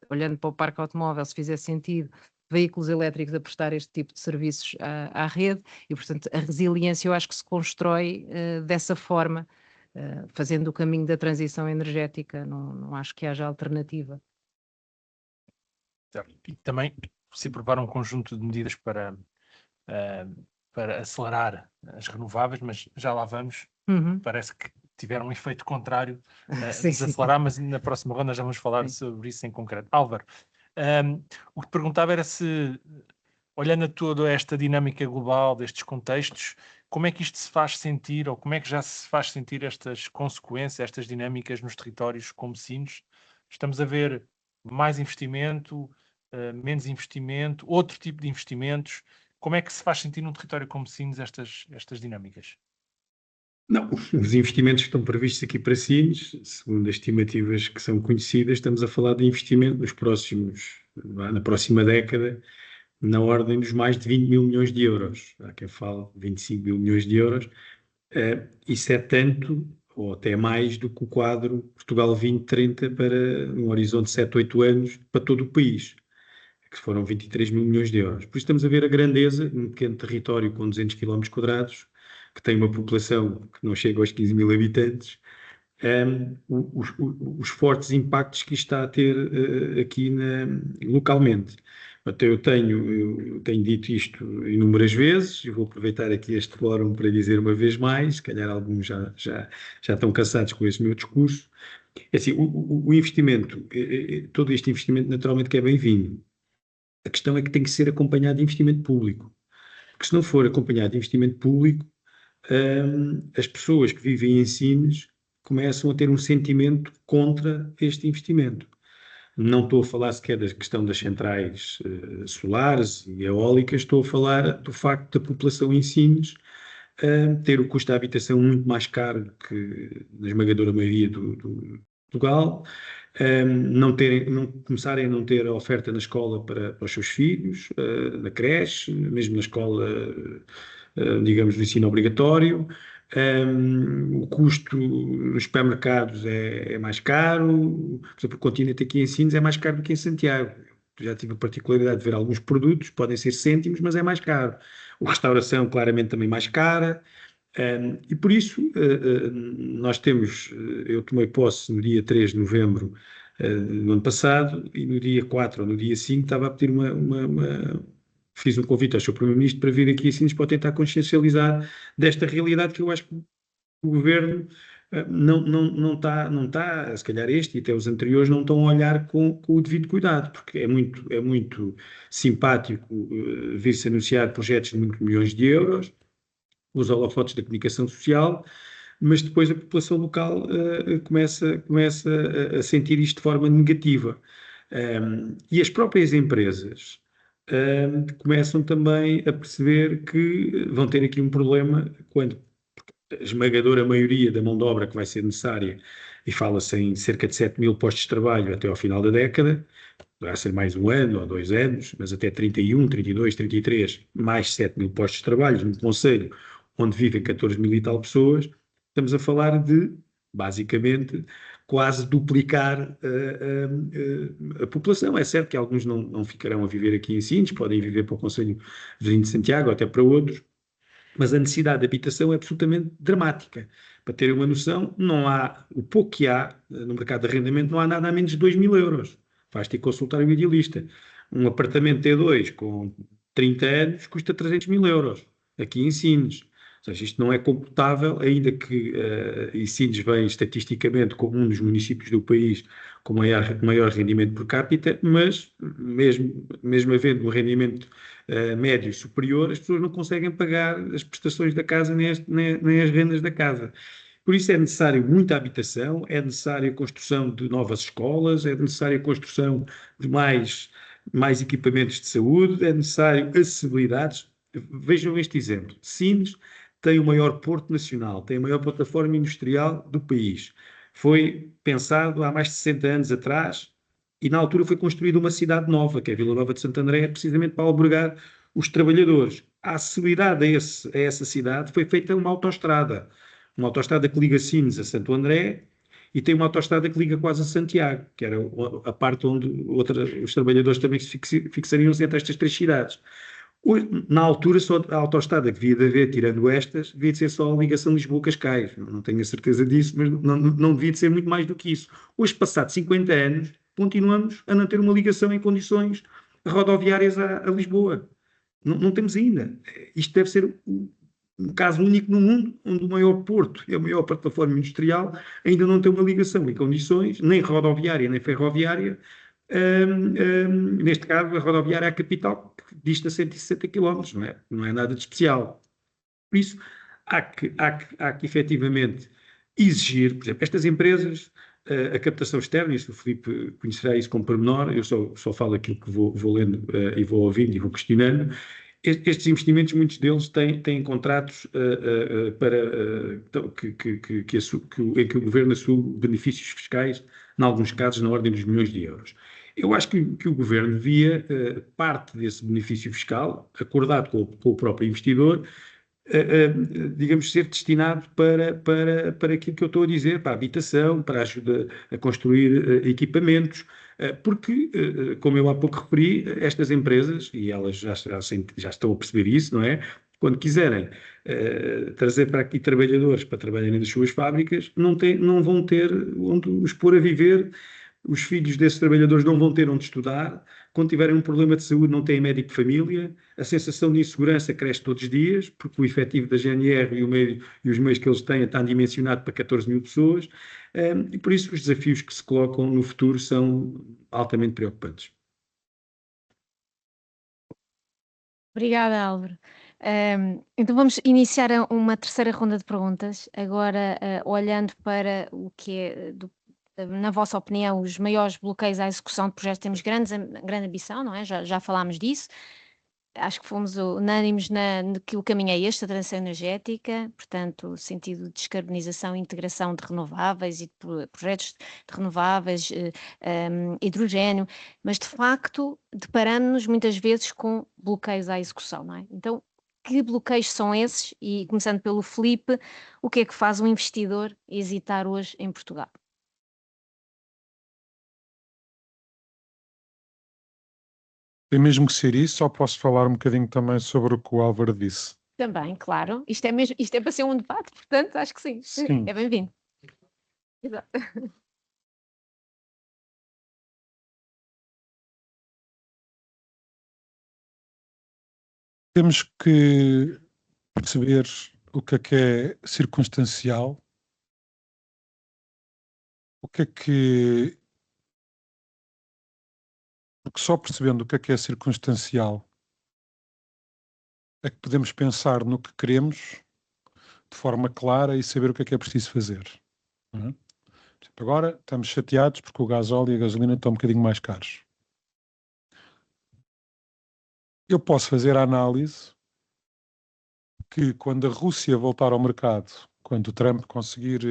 olhando para o parque automóvel, se fizer sentido, veículos elétricos a prestar este tipo de serviços à rede e, portanto, a resiliência eu acho que se constrói dessa forma, fazendo o caminho da transição energética, não acho que haja alternativa. E também se aprovar um conjunto de medidas para acelerar as renováveis, mas já lá vamos. Parece que tiveram um efeito contrário desacelerar, mas na próxima ronda já vamos falar sobre isso em concreto. Álvaro, o que te perguntava era se, olhando a toda esta dinâmica global destes contextos, como é que isto se faz sentir, ou como é que já se faz sentir estas consequências, estas dinâmicas nos territórios como Sines? Estamos a ver mais investimento, menos investimento, outro tipo de investimentos. Como é que se faz sentir num território como Sines estas dinâmicas? Não, os investimentos que estão previstos aqui para Sines, segundo as estimativas que são conhecidas, estamos a falar de investimento na próxima década, na ordem dos mais de 20 mil milhões de euros. Há quem fale 25 mil milhões de euros. Isso é tanto, ou até mais, do que o quadro Portugal 2030 para um horizonte de 7, 8 anos para todo o país, que foram 23 mil milhões de euros. Por isso estamos a ver a grandeza num pequeno território com 200 km², que tem uma população que não chega aos 15 mil habitantes, os fortes impactos que isto está a ter aqui localmente. Até eu tenho dito isto inúmeras vezes, e vou aproveitar aqui este fórum para dizer uma vez mais, se calhar alguns já estão cansados com esse meu discurso. É assim, o investimento, todo este investimento naturalmente que é bem-vindo. A questão é que tem que ser acompanhado de investimento público. Porque se não for acompanhado de investimento público, as pessoas que vivem em Sines começam a ter um sentimento contra este investimento. Não estou a falar sequer da questão das centrais solares e eólicas, estou a falar do facto da população em Sines ter o custo da habitação muito mais caro que na esmagadora maioria do Portugal, não começarem a não ter a oferta na escola para os seus filhos, na creche, mesmo na escola, digamos, do ensino obrigatório. O custo nos supermercados é mais caro. Por exemplo, o Continente aqui em Sines é mais caro do que em Santiago. Já tive a particularidade de ver alguns produtos, podem ser cêntimos, mas é mais caro. A restauração, claramente, também mais cara. E por isso, eu tomei posse no dia 3 de novembro do ano passado, e no dia 4 ou no dia 5 estava a pedir fiz um convite ao Sr. Primeiro-Ministro para vir aqui a Sines para tentar consciencializar desta realidade que eu acho que o Governo não está, se calhar este e até os anteriores, não estão a olhar com o devido cuidado, porque é muito simpático vir-se anunciar projetos de muitos milhões de euros, os holofotes da comunicação social, mas depois a população local começa a sentir isto de forma negativa. E as próprias empresas começam também a perceber que vão ter aqui um problema quando a esmagadora maioria da mão de obra que vai ser necessária, e fala-se em cerca de 7 mil postos de trabalho até ao final da década, vai ser mais um ano ou 2 anos, mas até 31, 32, 33, mais 7 mil postos de trabalho num concelho onde vivem 14 mil e tal pessoas. Estamos a falar de, basicamente, quase duplicar a população. É certo que alguns não ficarão a viver aqui em Sines, podem viver para o concelho vizinho de Santiago, até para outros, mas a necessidade de habitação é absolutamente dramática. Para terem uma noção, o pouco que há no mercado de arrendamento, não há nada a menos de 2 mil euros. Vais ter que consultar o idealista. Um apartamento T2 com 30 anos custa 300 mil euros. aqui em Sines. Ou seja, isto não é computável, ainda que e Sines vem estatisticamente como um dos municípios do país com maior rendimento per capita, mas mesmo havendo um rendimento médio superior, as pessoas não conseguem pagar as prestações da casa nem as rendas da casa. Por isso é necessário muita habitação, é necessária a construção de novas escolas, é necessária a construção de mais equipamentos de saúde, é necessário acessibilidades. Vejam este exemplo. Sines tem o maior porto nacional, tem a maior plataforma industrial do país. Foi pensado há mais de 60 anos atrás e na altura foi construída uma cidade nova, que é Vila Nova de Santo André, precisamente para albergar os trabalhadores. A acessibilidade a essa cidade foi feita uma autoestrada que liga Sines a Santo André e tem uma autoestrada que liga quase a Santiago, que era a parte onde os trabalhadores também se fixariam-se entre estas 3 cidades. Na altura, só a autoestrada que devia de haver, tirando estas, devia de ser só a ligação Lisboa-Cascais. Não tenho a certeza disso, mas não devia de ser muito mais do que isso. Hoje, passados 50 anos, continuamos a não ter uma ligação em condições rodoviárias a Lisboa. Não temos ainda. Isto deve ser um caso único no mundo, onde o maior porto e a maior plataforma industrial ainda não tem uma ligação em condições, nem rodoviária, nem ferroviária. Neste caso, a rodoviária é a capital, que dista 160 km, não é nada de especial. Por isso, há que efetivamente exigir, por exemplo, estas empresas, a captação externa, isso o Filipe conhecerá isso com pormenor, eu só falo aquilo que vou lendo e vou ouvindo e vou questionando. Estes investimentos, muitos deles têm contratos em que o governo assume benefícios fiscais, em alguns casos, na ordem dos milhões de euros. Eu acho que o governo devia parte desse benefício fiscal, acordado com o próprio investidor, digamos, ser destinado para aquilo que eu estou a dizer, para a habitação, para a ajuda a construir equipamentos, porque, como eu há pouco referi, estas empresas, e elas já estão a perceber isso, não é? Quando quiserem trazer para aqui trabalhadores para trabalharem nas suas fábricas, não vão ter onde os pôr a viver. Os filhos desses trabalhadores não vão ter onde estudar. Quando tiverem um problema de saúde, não têm médico de família. A sensação de insegurança cresce todos os dias, porque o efetivo da GNR e os meios que eles têm está dimensionado para 14 mil pessoas. E por isso os desafios que se colocam no futuro são altamente preocupantes. Obrigada, Álvaro. Então vamos iniciar uma terceira ronda de perguntas, agora olhando para o que é, na vossa opinião, os maiores bloqueios à execução de projetos. Temos grande ambição, não é? Já falámos disso. Acho que fomos unânimes que o caminho é este, a transição energética, portanto, o sentido de descarbonização e integração de renováveis e de projetos de renováveis, hidrogênio, mas de facto deparando-nos muitas vezes com bloqueios à execução, não é? Então, que bloqueios são esses? E começando pelo Filipe, o que é que faz um investidor hesitar hoje em Portugal? Tem mesmo que ser isso, ou posso falar um bocadinho também sobre o que o Álvaro disse? Também, claro. Isto é para ser um debate, portanto, acho que sim. Sim. É bem-vindo. Exato. Temos que perceber o que é circunstancial, porque só percebendo o que é circunstancial é que podemos pensar no que queremos de forma clara e saber o que é preciso fazer. Não é? Agora estamos chateados porque o gasóleo e a gasolina estão um bocadinho mais caros. Eu posso fazer a análise que quando a Rússia voltar ao mercado, quando o Trump conseguir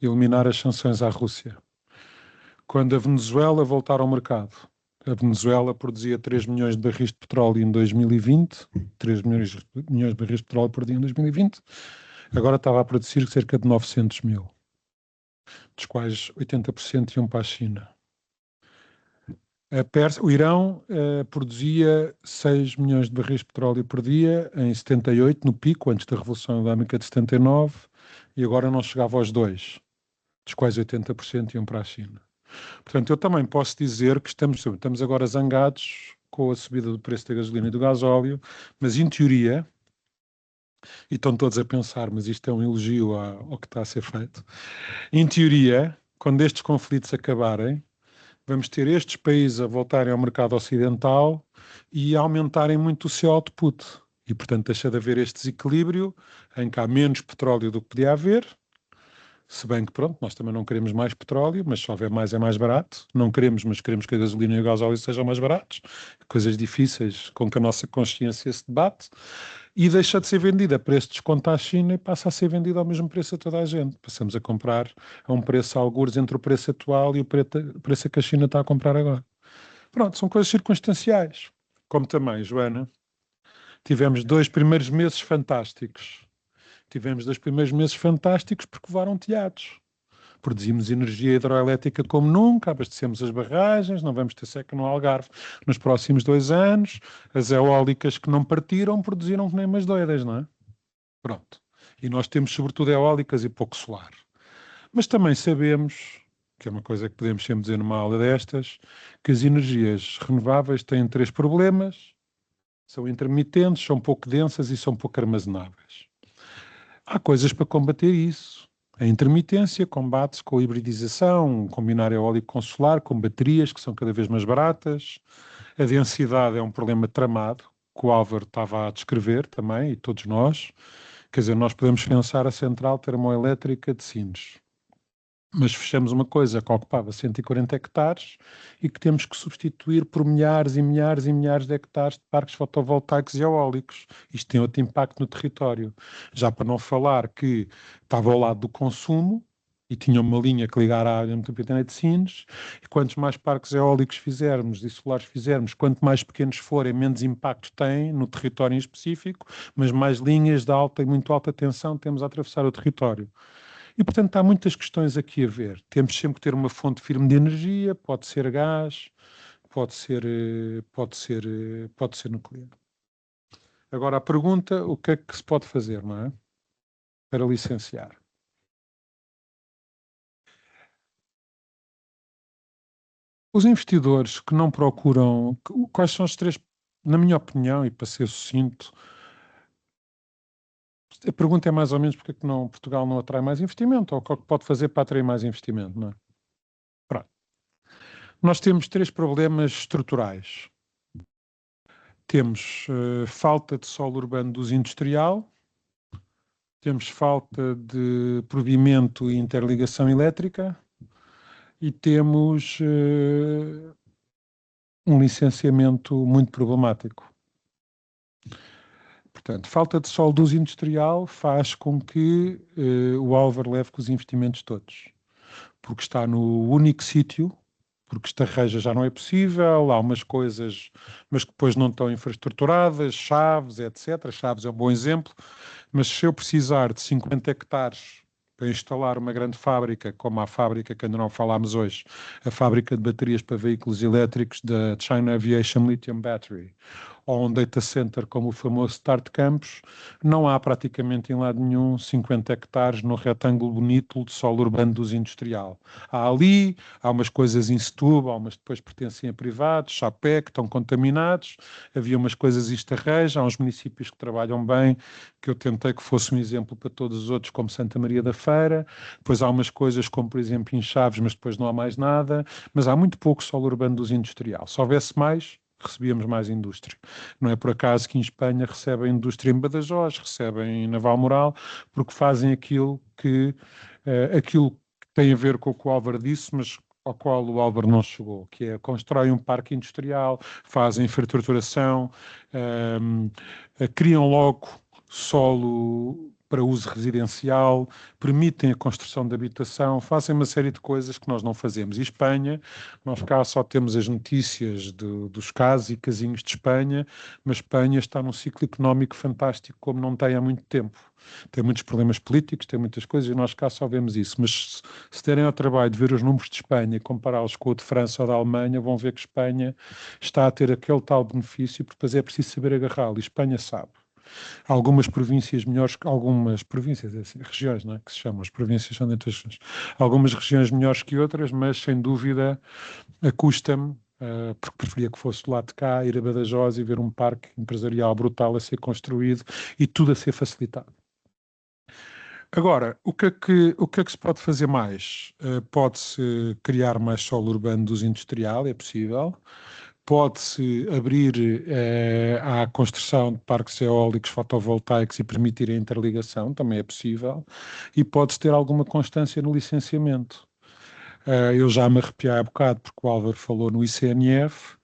eliminar as sanções à Rússia, quando a Venezuela voltar ao mercado, a Venezuela produzia 3 milhões de barris de petróleo em 2020, 3 milhões de barris de petróleo por dia em 2020, agora estava a produzir cerca de 900 mil, dos quais 80% iam para a China. O Irão produzia 6 milhões de barris de petróleo por dia em 78, no pico, antes da Revolução Islâmica de 79, e agora não chegava aos 2, dos quais 80% iam para a China. Portanto, eu também posso dizer que estamos agora zangados com a subida do preço da gasolina e do gasóleo, mas em teoria e estão todos a pensar, mas isto é um elogio ao que está a ser feito. Em teoria, quando estes conflitos acabarem, vamos ter estes países a voltarem ao mercado ocidental e a aumentarem muito o seu output. E, portanto, deixa de haver este desequilíbrio em que há menos petróleo do que podia haver, se bem que, pronto, nós também não queremos mais petróleo, mas se houver mais é mais barato. Não queremos, mas queremos que a gasolina e o gasóleo sejam mais baratos. Coisas difíceis com que a nossa consciência se debate. E deixa de ser vendida a preço de desconto à China e passa a ser vendida ao mesmo preço a toda a gente. Passamos a comprar a um preço algures entre o preço atual e o preço que a China está a comprar agora. Pronto, são coisas circunstanciais. Como também, Joana, tivemos 2 primeiros meses fantásticos. Tivemos 2 primeiros meses fantásticos porque voaram telhados. Produzimos energia hidroelétrica como nunca, abastecemos as barragens, não vamos ter seca no Algarve nos próximos 2 anos. As eólicas que não partiram produziram que nem umas doidas, não é? Pronto. E nós temos sobretudo eólicas e pouco solar. Mas também sabemos, que é uma coisa que podemos sempre dizer numa aula destas, que as energias renováveis têm 3 problemas. São intermitentes, são pouco densas e são pouco armazenáveis. Há coisas para combater isso. A intermitência combate-se com a hibridização, combinar eólico com solar, com baterias que são cada vez mais baratas. A densidade é um problema tramado, que o Álvaro estava a descrever também, e todos nós. Quer dizer, nós podemos pensar a central termoelétrica de Sines, mas fechamos uma coisa que ocupava 140 hectares e que temos que substituir por milhares e milhares e milhares de hectares de parques fotovoltaicos e eólicos. Isto tem outro impacto no território. Já para não falar que estava ao lado do consumo e tinha uma linha que ligar à área metropolitana de Sines, e quantos mais parques eólicos fizermos e solares fizermos, quanto mais pequenos forem, menos impacto tem no território em específico, mas mais linhas de alta e muito alta tensão temos a atravessar o território. E, portanto, há muitas questões aqui a ver. Temos sempre que ter uma fonte firme de energia, pode ser gás, pode ser nuclear. Agora, a pergunta, o que é que se pode fazer, não é? Para licenciar. Os investidores que não procuram... Quais são os 3, na minha opinião, e para ser sucinto, a pergunta é mais ou menos porque é que Portugal não atrai mais investimento, ou o que é que pode fazer para atrair mais investimento, não é? Pronto. Nós temos 3 problemas estruturais. Temos falta de solo urbano de uso industrial, temos falta de provimento e interligação elétrica e temos um licenciamento muito problemático. Portanto, falta de solo de uso industrial faz com que o Álvaro leve com os investimentos todos, porque está no único sítio, porque esta reja já não é possível, há umas coisas, mas que depois não estão infraestruturadas, Chaves, etc. Chaves é um bom exemplo, mas se eu precisar de 50 hectares para instalar uma grande fábrica, como a fábrica que ainda não falámos hoje, a fábrica de baterias para veículos elétricos da China Aviation Lithium Battery, ou um data center como o famoso Start Campus, não há praticamente em lado nenhum 50 hectares no retângulo bonito de solo urbano de uso industrial. Há umas coisas em Setúbal, há umas que depois pertencem a privados, Chapé, que estão contaminados, havia umas coisas em Estarreja, há uns municípios que trabalham bem, que eu tentei que fosse um exemplo para todos os outros, como Santa Maria da Feira, depois há umas coisas como, por exemplo, em Chaves, mas depois não há mais nada, mas há muito pouco solo urbano de uso industrial. Se houvesse mais, recebíamos mais indústria. Não é por acaso que em Espanha recebem indústria em Badajoz, recebem em Navalmoral, porque fazem aquilo que tem a ver com o que o Álvaro disse, mas ao qual o Álvaro não chegou, que é constroem um parque industrial, fazem infraestruturação, criam logo solo para uso residencial, permitem a construção de habitação, fazem uma série de coisas que nós não fazemos. E Espanha, nós cá só temos as notícias dos casos e casinhos de Espanha, mas Espanha está num ciclo económico fantástico como não tem há muito tempo. Tem muitos problemas políticos, tem muitas coisas e nós cá só vemos isso. Mas se terem ao trabalho de ver os números de Espanha e compará-los com o de França ou da Alemanha, vão ver que Espanha está a ter aquele tal benefício, porque depois é preciso saber agarrá-lo. E Espanha sabe. Algumas províncias melhores, regiões, não é? Que se chamam, as províncias são dentro das regiões. Algumas regiões melhores que outras, mas sem dúvida custa-me porque preferia que fosse do lado de cá, ir a Badajoz e ver um parque empresarial brutal a ser construído e tudo a ser facilitado. Agora, o que é que se pode fazer mais? Pode-se criar mais solo urbano de uso industrial, é possível. Pode-se abrir à construção de parques eólicos fotovoltaicos e permitir a interligação, também é possível. E pode-se ter alguma constância no licenciamento. Eu já me arrepiei há bocado, porque o Álvaro falou no ICNF.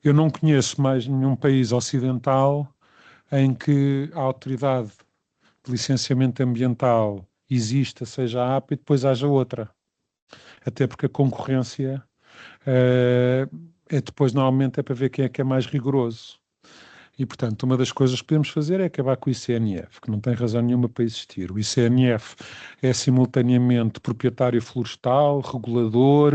Eu não conheço mais nenhum país ocidental em que a autoridade de licenciamento ambiental exista, seja APA e depois haja outra. Até porque a concorrência depois normalmente é para ver quem é que é mais rigoroso. E, portanto, uma das coisas que podemos fazer é acabar com o ICNF, que não tem razão nenhuma para existir. O ICNF é simultaneamente proprietário florestal, regulador,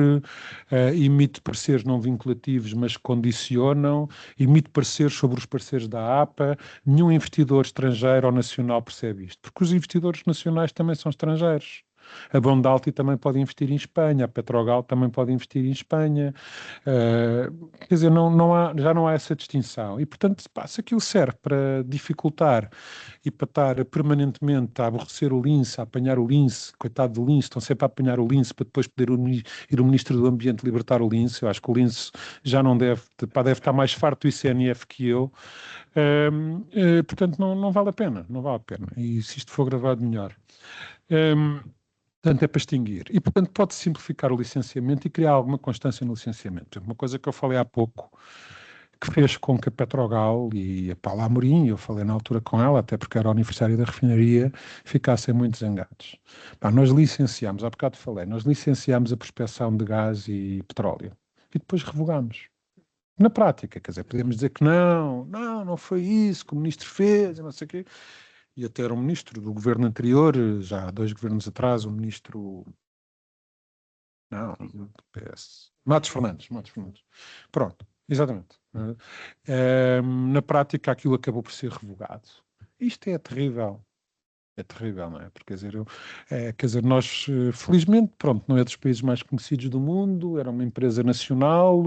emite pareceres não vinculativos, mas condicionam, emite pareceres sobre os pareceres da APA. Nenhum investidor estrangeiro ou nacional percebe isto, porque os investidores nacionais também são estrangeiros. A Bondalti também pode investir em Espanha, a Petrogal também pode investir em Espanha, quer dizer, já não há essa distinção. E, portanto, se aquilo serve para dificultar e para estar permanentemente a aborrecer o lince, a apanhar o lince, coitado do lince, estão sempre a apanhar o lince para depois poder ir o Ministro do Ambiente libertar o lince. Eu acho que o lince já não deve estar mais farto do ICNF que eu. Portanto, não vale a pena, não vale a pena. E se isto for gravado, melhor. Portanto, é para extinguir. E, portanto, pode simplificar o licenciamento e criar alguma constância no licenciamento. Uma coisa que eu falei há pouco, que fez com que a Petrogal e a Paula Amorim, eu falei na altura com ela, até porque era o aniversário da refinaria, ficassem muito zangados. Nós licenciámos, há bocado falei, nós licenciámos a prospecção de gás e petróleo e depois revogámos. Na prática, quer dizer, podemos dizer que não foi isso que o ministro fez, não sei o quê. E até era um ministro do governo anterior, já há 2 governos atrás, o ministro... Não, do PS. Matos Fernandes. Pronto, exatamente. Na prática, aquilo acabou por ser revogado. Isto é terrível. É terrível, não é? Porque, quer dizer, nós, felizmente, pronto, não é dos países mais conhecidos do mundo, era uma empresa nacional,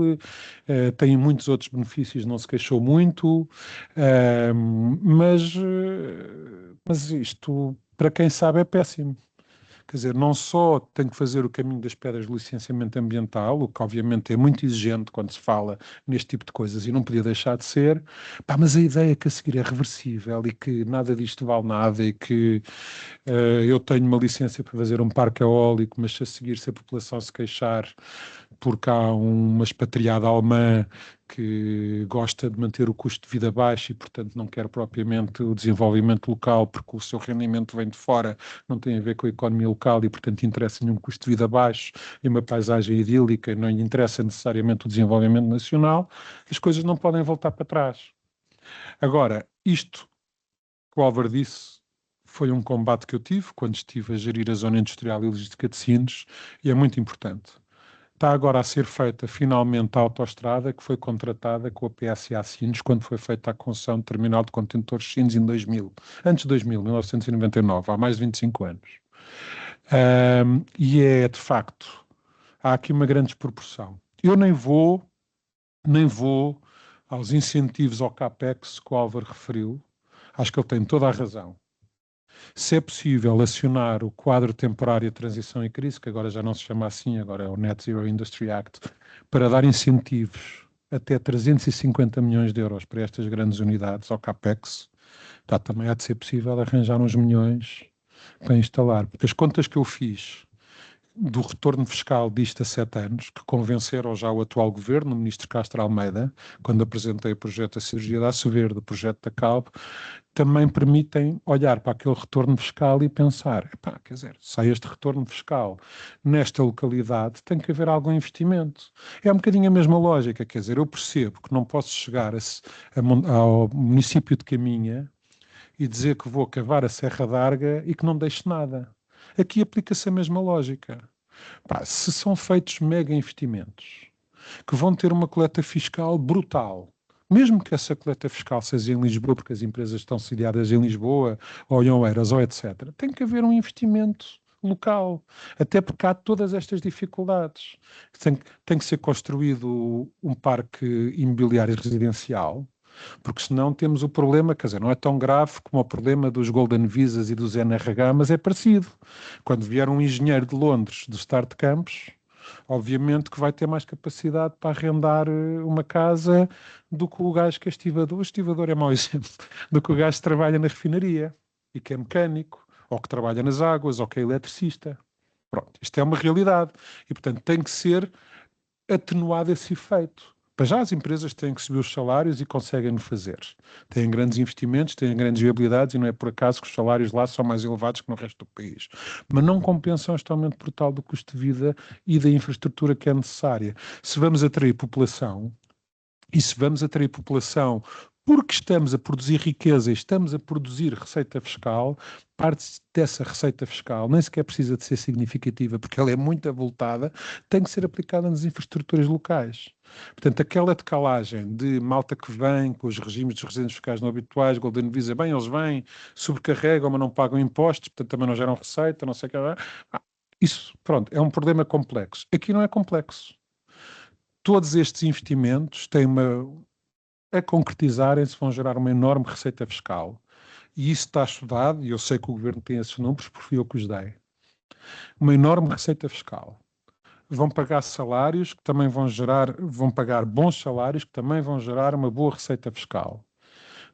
tem muitos outros benefícios, não se queixou muito, mas isto, para quem sabe, é péssimo. Quer dizer, não só tem que fazer o caminho das pedras de licenciamento ambiental, o que obviamente é muito exigente quando se fala neste tipo de coisas e não podia deixar de ser, mas a ideia que a seguir é reversível e que nada disto vale nada e que eu tenho uma licença para fazer um parque eólico, mas se a seguir se a população se queixar porque há uma expatriada alemã que gosta de manter o custo de vida baixo e, portanto, não quer propriamente o desenvolvimento local porque o seu rendimento vem de fora, não tem a ver com a economia local e, portanto, interessa-lhe um custo de vida baixo e uma paisagem idílica, não lhe interessa necessariamente o desenvolvimento nacional, as coisas não podem voltar para trás. Agora, isto que o Álvaro disse foi um combate que eu tive quando estive a gerir a zona industrial e logística de Sines e é muito importante. Está agora a ser feita finalmente a autoestrada que foi contratada com a PSA Sines quando foi feita a concessão do terminal de contentores Sines em 2000, antes de 2000, 1999, há mais de 25 anos. E é, de facto, há aqui uma grande desproporção. Eu nem vou aos incentivos ao CAPEX que o Álvaro referiu, acho que ele tem toda a razão. Se é possível acionar o quadro temporário de transição e crise, que agora já não se chama assim, agora é o Net Zero Industry Act, para dar incentivos até 350 milhões de euros para estas grandes unidades ao CAPEX, também há de ser possível arranjar uns milhões para instalar. Porque as contas que eu fiz do retorno fiscal disto a 7 anos, que convenceram já o atual governo, o ministro Castro Almeida, quando apresentei o projeto da cirurgia da Aço Verde, o projeto da CALB, também permitem olhar para aquele retorno fiscal e pensar, quer dizer, se há este retorno fiscal nesta localidade, tem que haver algum investimento. É um bocadinho a mesma lógica, quer dizer, eu percebo que não posso chegar ao município de Caminha e dizer que vou cavar a Serra d'Arga e que não deixe nada. Aqui aplica-se a mesma lógica. Se são feitos mega investimentos que vão ter uma coleta fiscal brutal, mesmo que essa coleta fiscal seja em Lisboa, porque as empresas estão sediadas em Lisboa, ou em Oeiras, ou etc., tem que haver um investimento local, até porque há todas estas dificuldades. Tem que ser construído um parque imobiliário residencial, porque senão temos o problema, quer dizer, não é tão grave como o problema dos Golden Visas e dos NRH, mas é parecido. Quando vier um engenheiro de Londres, do Start Campus, obviamente que vai ter mais capacidade para arrendar uma casa do que o gajo que é estivador. O estivador é mau exemplo. Do que o gajo que trabalha na refinaria e que é mecânico, ou que trabalha nas águas, ou que é eletricista. Pronto, isto é uma realidade. E, portanto, tem que ser atenuado esse efeito. Para já as empresas têm que subir os salários e conseguem fazer. Têm grandes investimentos, têm grandes viabilidades e não é por acaso que os salários lá são mais elevados que no resto do país. Mas não compensam este aumento brutal do custo de vida e da infraestrutura que é necessária. Se vamos atrair população, porque estamos a produzir riqueza e estamos a produzir receita fiscal, parte dessa receita fiscal nem sequer precisa de ser significativa, porque ela é muito avultada, tem que ser aplicada nas infraestruturas locais. Portanto, aquela decalagem de malta que vem com os regimes dos residentes fiscais não habituais, Golden Visa, bem, eles vêm, sobrecarregam, mas não pagam impostos, portanto também não geram receita, não sei o que. Isso, pronto, é um problema complexo. Aqui não é complexo. Todos estes investimentos têm a concretizarem-se, vão gerar uma enorme receita fiscal. E isso está estudado, e eu sei que o Governo tem esses números, porque fui eu que os dei. Uma enorme receita fiscal. Vão pagar salários que também vão pagar bons salários que também vão gerar uma boa receita fiscal.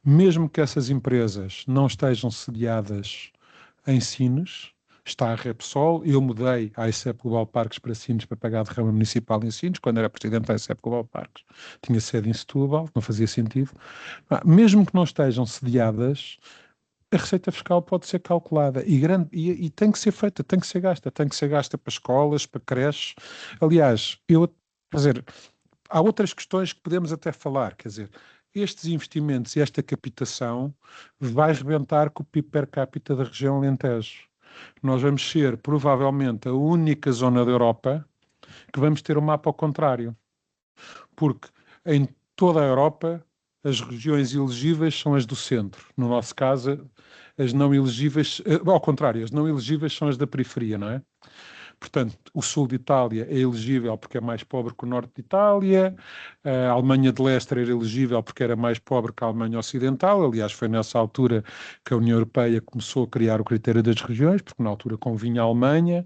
Mesmo que essas empresas não estejam sediadas em Sines, está a Repsol, eu mudei a ICEP Global Parques para Sines para pagar de rama municipal em Sines, quando era presidente da ICEP Global Parques, tinha sede em Setúbal, não fazia sentido. Mesmo que não estejam sediadas, a receita fiscal pode ser calculada e tem que ser feita, tem que ser gasta para escolas, para creches. Aliás, quer dizer, há outras questões que podemos até falar, quer dizer, estes investimentos e esta captação vai rebentar com o PIB per capita da região Alentejo. Nós vamos ser, provavelmente, a única zona da Europa que vamos ter um mapa ao contrário. Porque em toda a Europa, as regiões elegíveis são as do centro. No nosso caso, as não elegíveis, ao contrário, as não elegíveis são as da periferia, não é? Portanto, o sul de Itália é elegível porque é mais pobre que o norte de Itália, a Alemanha de Leste era elegível porque era mais pobre que a Alemanha Ocidental, aliás foi nessa altura que a União Europeia começou a criar o critério das regiões, porque na altura convinha a Alemanha.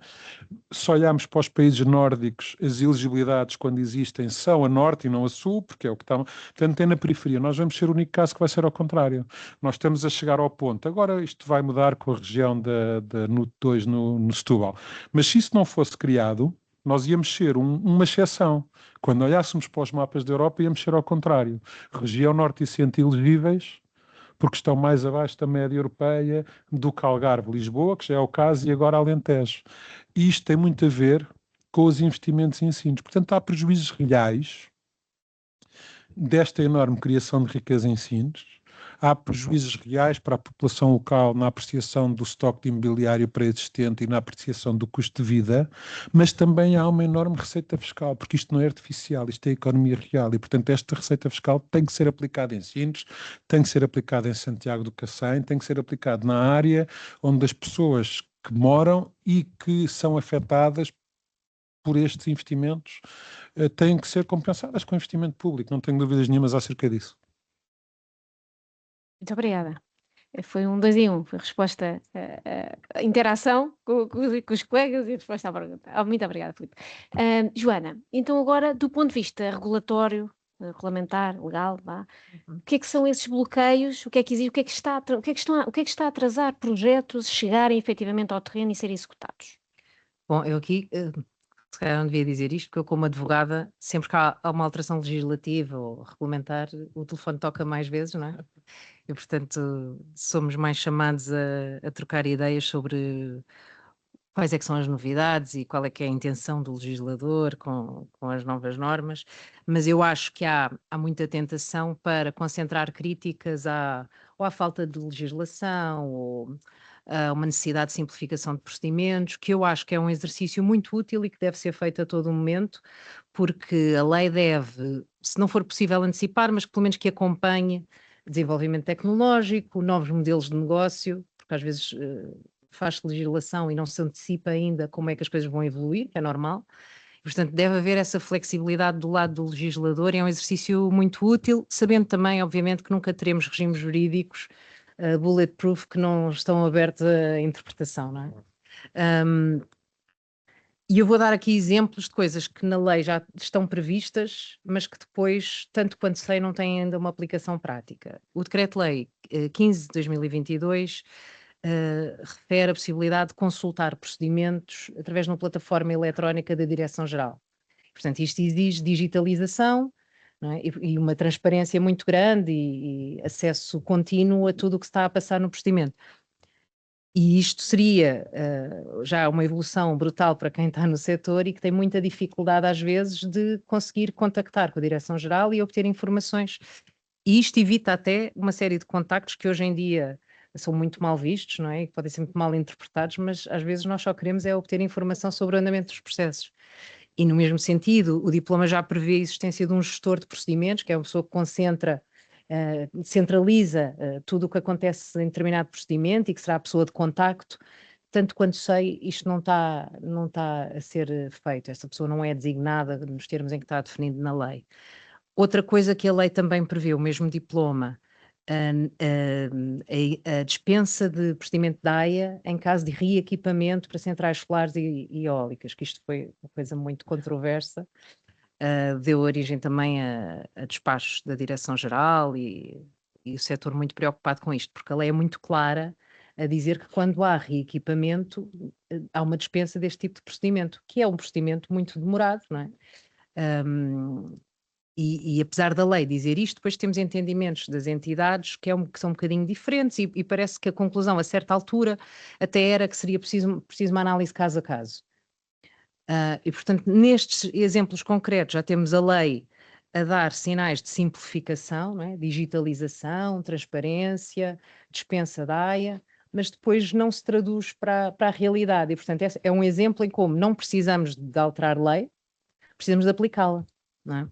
Se olharmos para os países nórdicos, as elegibilidades quando existem são a norte e não a sul, porque é o que está, portanto tem na periferia. Nós vamos ser o único caso que vai ser ao contrário. Nós estamos a chegar ao ponto, agora isto vai mudar com a região da NUT 2 no Setúbal, mas se isso não fosse criado, nós íamos ser uma exceção. Quando olhássemos para os mapas da Europa, íamos ser ao contrário. Região norte e centro elegíveis, porque estão mais abaixo da média europeia do que Algarve, Lisboa, que já é o caso, e agora Alentejo. E isto tem muito a ver com os investimentos em ensinos. Portanto, há prejuízos reais desta enorme criação de riqueza em ensinos. Há prejuízos reais para a população local na apreciação do estoque de imobiliário pré-existente e na apreciação do custo de vida, mas também há uma enorme receita fiscal, porque isto não é artificial, isto é economia real e, portanto, esta receita fiscal tem que ser aplicada em Sines, tem que ser aplicada em Santiago do Cacém, tem que ser aplicada na área onde as pessoas que moram e que são afetadas por estes investimentos têm que ser compensadas com investimento público, não tenho dúvidas nenhumas acerca disso. Muito obrigada. Foi um 2 em 1, foi resposta à interação com os colegas e resposta à pergunta. Muito obrigada, Filipe. Joana, então agora, do ponto de vista regulatório, regulamentar, legal, o que é que são esses bloqueios, o que é que existe, o que é que está a atrasar projetos chegarem efetivamente ao terreno e serem executados? Bom, eu aqui, se calhar não devia dizer isto, porque eu como advogada, sempre que há uma alteração legislativa ou regulamentar, o telefone toca mais vezes, não é? E, portanto, somos mais chamados a trocar ideias sobre quais é que são as novidades e qual é que é a intenção do legislador com as novas normas, mas eu acho que há muita tentação para concentrar críticas ou à falta de legislação, ou a uma necessidade de simplificação de procedimentos, que eu acho que é um exercício muito útil e que deve ser feito a todo momento, porque a lei deve, se não for possível antecipar, mas pelo menos que acompanhe desenvolvimento tecnológico, novos modelos de negócio, porque às vezes faz legislação e não se antecipa ainda como é que as coisas vão evoluir, que é normal. Portanto, deve haver essa flexibilidade do lado do legislador e é um exercício muito útil, sabendo também, obviamente, que nunca teremos regimes jurídicos bulletproof que não estão abertos à interpretação, não é? E eu vou dar aqui exemplos de coisas que na lei já estão previstas, mas que depois, tanto quanto sei, não têm ainda uma aplicação prática. O Decreto-Lei 15 de 2022 refere a possibilidade de consultar procedimentos através de uma plataforma eletrónica da Direção-Geral. Portanto, isto exige digitalização, não é? E uma transparência muito grande e acesso contínuo a tudo o que se está a passar no procedimento. E isto seria já uma evolução brutal para quem está no setor e que tem muita dificuldade às vezes de conseguir contactar com a Direção-Geral e obter informações. E isto evita até uma série de contactos que hoje em dia são muito mal vistos, não é? E que podem ser muito mal interpretados, mas às vezes nós só queremos é obter informação sobre o andamento dos processos. E no mesmo sentido, o diploma já prevê a existência de um gestor de procedimentos, que é uma pessoa que concentra, centraliza tudo o que acontece em determinado procedimento e que será a pessoa de contacto. Tanto quanto sei, isto não está a ser feito. Essa pessoa não é designada nos termos em que está definido na lei. Outra coisa que a lei também prevê, o mesmo diploma, a dispensa de procedimento de AIA em caso de reequipamento para centrais solares e eólicas, que isto foi uma coisa muito controversa, deu origem também a despachos da Direção-Geral e o setor muito preocupado com isto, porque a lei é muito clara a dizer que quando há reequipamento há uma dispensa deste tipo de procedimento, que é um procedimento muito demorado, não é? E apesar da lei dizer isto, depois temos entendimentos das entidades que são um bocadinho diferentes e parece que a conclusão a certa altura até era que seria preciso uma análise caso a caso. E portanto nestes exemplos concretos já temos a lei a dar sinais de simplificação, não é? Digitalização, transparência, dispensa da AIA, mas depois não se traduz para a realidade e portanto esse é um exemplo em como não precisamos de alterar lei, precisamos de aplicá-la, não é?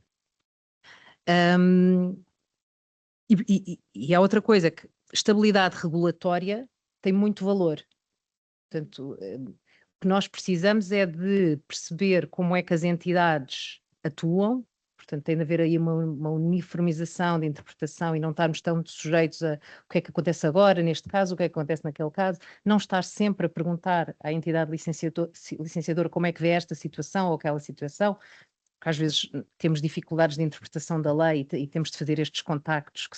E há outra coisa, que estabilidade regulatória tem muito valor. Portanto, o que nós precisamos é de perceber como é que as entidades atuam, portanto tem de haver aí uma uniformização de interpretação e não estarmos tão sujeitos a o que é que acontece agora, neste caso, o que é que acontece naquele caso, não estar sempre a perguntar à entidade licenciadora como é que vê esta situação ou aquela situação, porque às vezes temos dificuldades de interpretação da lei e temos de fazer estes contactos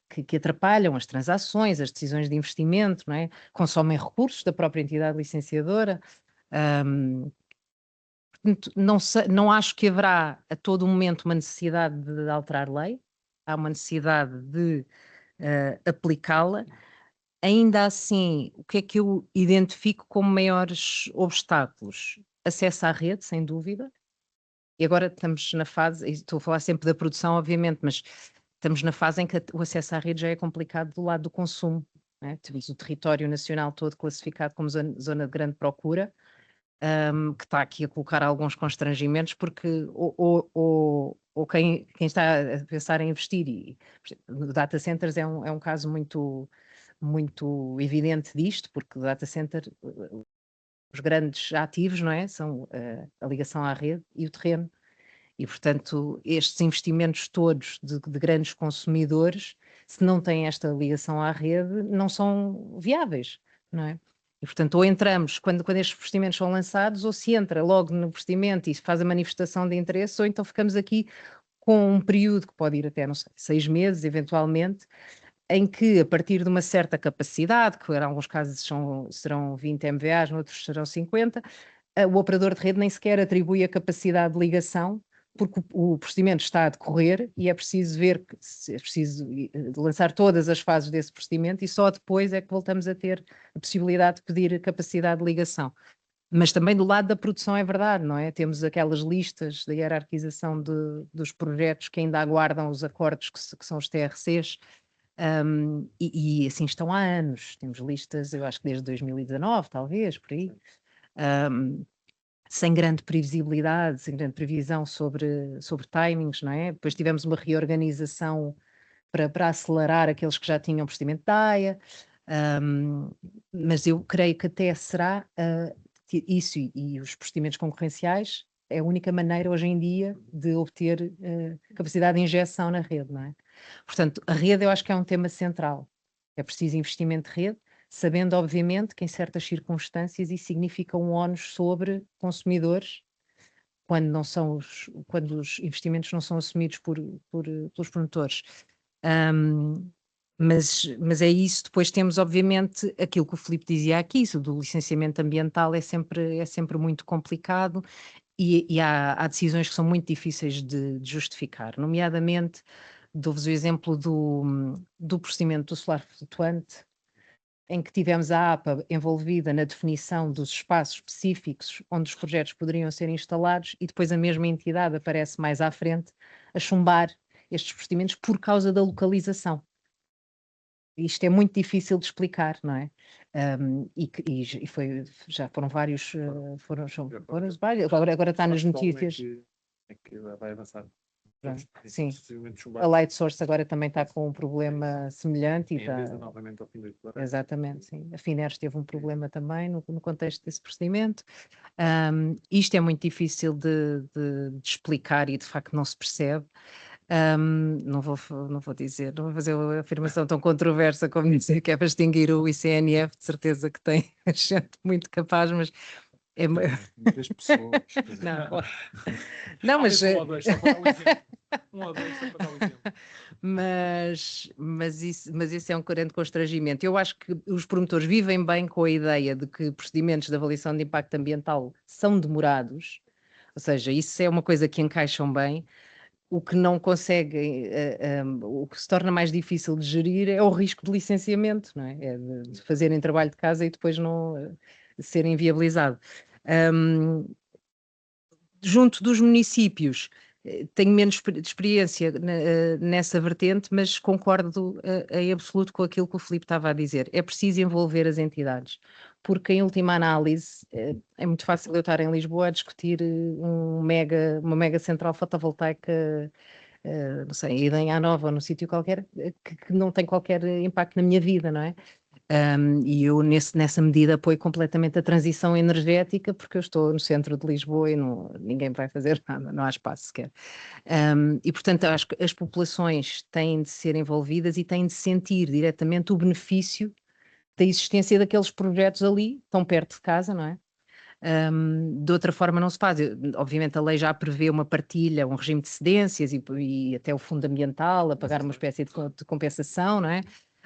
que atrapalham as transações, as decisões de investimento, não é? Consomem recursos da própria entidade licenciadora. Portanto, não acho que haverá a todo momento uma necessidade de alterar lei, há uma necessidade de aplicá-la. Ainda assim, o que é que eu identifico como maiores obstáculos? Acesso à rede, sem dúvida. E agora estamos na fase, e estou a falar sempre da produção, obviamente, mas estamos na fase em que o acesso à rede já é complicado do lado do consumo, né? Temos o território nacional todo classificado como zona de grande procura, que está aqui a colocar alguns constrangimentos, porque ou quem está a pensar em investir, o data centers é um caso muito, muito evidente disto, porque o data center, os grandes ativos, não é? São a ligação à rede e o terreno. E, portanto, estes investimentos todos de grandes consumidores, se não têm esta ligação à rede, não são viáveis, não é? E, portanto, ou entramos quando estes procedimentos são lançados, ou se entra logo no procedimento e se faz a manifestação de interesse, ou então ficamos aqui com um período que pode ir até, não sei, 6 meses, eventualmente, em que, a partir de uma certa capacidade, que em alguns casos serão 20 MVAs, noutros serão 50, o operador de rede nem sequer atribui a capacidade de ligação, porque o procedimento está a decorrer e é preciso ver, é preciso lançar todas as fases desse procedimento e só depois é que voltamos a ter a possibilidade de pedir a capacidade de ligação. Mas também do lado da produção é verdade, não é? Temos aquelas listas da hierarquização dos projetos que ainda aguardam os acordos que são os TRCs, e assim estão há anos. Temos listas, eu acho que desde 2019, talvez, por aí. Sem grande previsibilidade, sem grande previsão sobre timings, não é? Depois tivemos uma reorganização para acelerar aqueles que já tinham procedimento de AIA, Mas eu creio que até será isso e os procedimentos concorrenciais é a única maneira hoje em dia de obter capacidade de injeção na rede, não é? Portanto, a rede eu acho que é um tema central. É preciso investimento de rede, sabendo, obviamente, que em certas circunstâncias isso significa um ónus sobre consumidores, quando os investimentos não são assumidos pelos promotores. Mas é isso, depois temos obviamente aquilo que o Filipe dizia aqui, isso do licenciamento ambiental é sempre muito complicado e há decisões que são muito difíceis de justificar, nomeadamente dou-vos o exemplo do procedimento do solar flutuante, em que tivemos a APA envolvida na definição dos espaços específicos onde os projetos poderiam ser instalados e depois a mesma entidade aparece mais à frente a chumbar estes procedimentos por causa da localização. Isto é muito difícil de explicar, não é? Já foram vários, foram vários, agora está nas notícias. É que vai avançar. Sim, a Light Source agora também está com um problema semelhante. Novamente ao fim da declaração. Exatamente, sim. A Fineres teve um problema também no contexto desse procedimento. Isto é muito difícil de explicar e de facto não se percebe. Não vou fazer uma afirmação tão controversa como dizer que é para extinguir o ICNF, de certeza que tem gente muito capaz, mas é muitas pessoas. Não, mas Um ou dois, só para dar um exemplo. Mas isso é um grande constrangimento. Eu acho que os promotores vivem bem com a ideia de que procedimentos de avaliação de impacto ambiental são demorados, ou seja, isso é uma coisa que encaixam bem. O que não conseguem, o que se torna mais difícil de gerir é o risco de licenciamento, não é? É de fazerem trabalho de casa e depois não ser inviabilizado. Junto dos municípios, tenho menos experiência nessa vertente, mas concordo em absoluto com aquilo que o Filipe estava a dizer. É preciso envolver as entidades, porque em última análise é muito fácil eu estar em Lisboa a discutir uma mega central fotovoltaica, não sei, em A9 ou num sítio qualquer, que não tem qualquer impacto na minha vida, não é? E eu, nessa medida, apoio completamente a transição energética, porque eu estou no centro de Lisboa e ninguém vai fazer nada, não há espaço sequer. E, portanto, acho que as populações têm de ser envolvidas e têm de sentir diretamente o benefício da existência daqueles projetos ali, tão perto de casa, não é? De outra forma não se faz. Obviamente a lei já prevê uma partilha, um regime de cedências e até o fundo ambiental a pagar uma espécie de compensação, não é?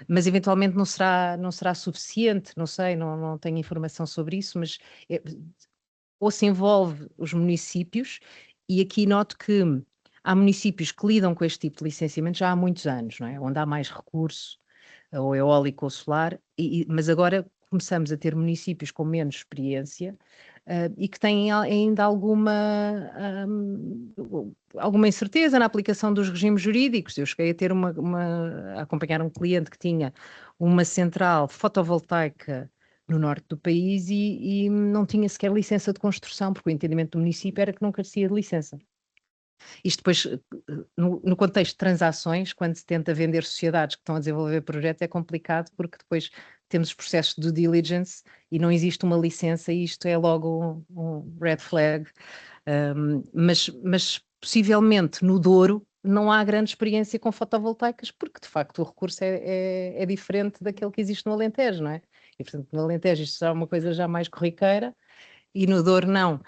Mas eventualmente não será suficiente, não sei, não tenho informação sobre isso, mas ou se envolve os municípios, e aqui noto que há municípios que lidam com este tipo de licenciamento já há muitos anos, não é? Onde há mais recurso, ou eólico ou solar, mas agora começamos a ter municípios com menos experiência e que têm ainda alguma incerteza na aplicação dos regimes jurídicos. Eu cheguei a ter a acompanhar um cliente que tinha uma central fotovoltaica no norte do país e não tinha sequer licença de construção, porque o entendimento do município era que não carecia de licença. Isto depois, no contexto de transações, quando se tenta vender sociedades que estão a desenvolver projetos, é complicado porque depois temos os processos de due diligence e não existe uma licença e isto é logo um red flag. Mas possivelmente no Douro não há grande experiência com fotovoltaicas porque de facto o recurso é diferente daquele que existe no Alentejo, não é? E portanto no Alentejo isto será uma coisa já mais corriqueira e no Douro não.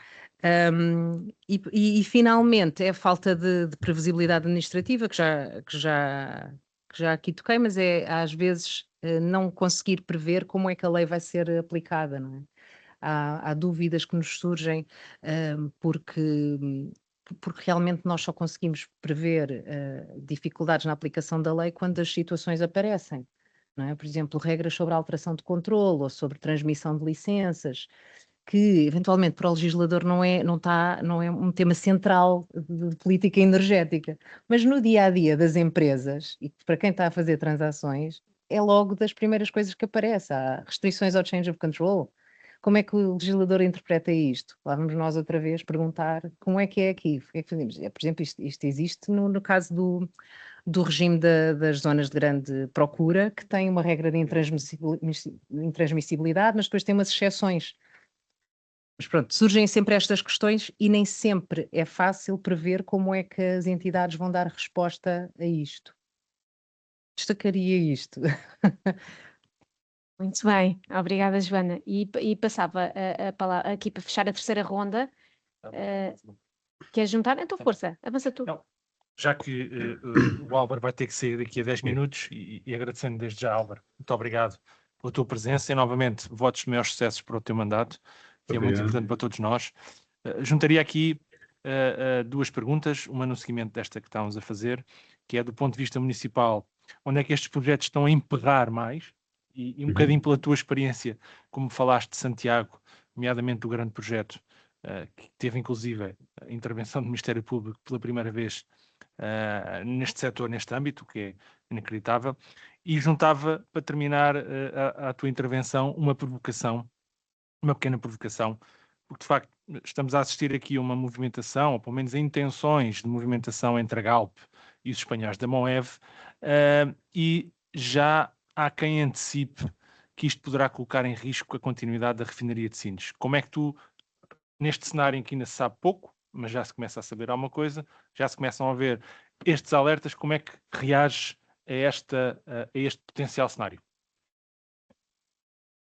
E finalmente é a falta de previsibilidade administrativa que já aqui toquei, mas é às vezes não conseguir prever como é que a lei vai ser aplicada, não é? Há dúvidas que nos surgem porque realmente nós só conseguimos prever dificuldades na aplicação da lei quando as situações aparecem, não é? Por exemplo, regras sobre a alteração de controle ou sobre transmissão de licenças, que eventualmente para o legislador não é um tema central de política energética, mas no dia a dia das empresas e para quem está a fazer transações é logo das primeiras coisas que aparece. Há restrições ao change of control. Como é que o legislador interpreta isto? Lá vamos nós outra vez perguntar como é que é aqui, o que é que fazemos? Por exemplo, isto existe no caso do regime das zonas de grande procura, que tem uma regra de intransmissibilidade, mas depois tem umas exceções. Mas pronto, surgem sempre estas questões e nem sempre é fácil prever como é que as entidades vão dar resposta a isto. Destacaria isto. Muito bem, obrigada, Joana. E passava a palavra aqui para fechar a terceira ronda. Queres juntar? Então, força, avança tu. Não. Já que o Álvaro vai ter que sair daqui a 10 minutos, e agradecendo desde já, Álvaro, muito obrigado pela tua presença e, novamente, votos de maiores sucessos para o teu mandato, que é muito importante para todos nós. Juntaria aqui duas perguntas, uma no seguimento desta que estávamos a fazer, que é do ponto de vista municipal, onde é que estes projetos estão a emperrar mais, e um bocadinho pela tua experiência, como falaste de Santiago, nomeadamente do grande projeto, que teve inclusive a intervenção do Ministério Público pela primeira vez neste setor, neste âmbito, que é inacreditável, e juntava, para terminar a tua intervenção, uma pequena provocação, porque de facto estamos a assistir aqui a uma movimentação, ou pelo menos a intenções de movimentação entre a Galp e os espanhóis da Moev, e já há quem antecipe que isto poderá colocar em risco a continuidade da refinaria de Sines. Como é que tu, neste cenário em que ainda se sabe pouco, mas já se começa a saber alguma coisa, já se começam a ver estes alertas, como é que reages a este potencial cenário?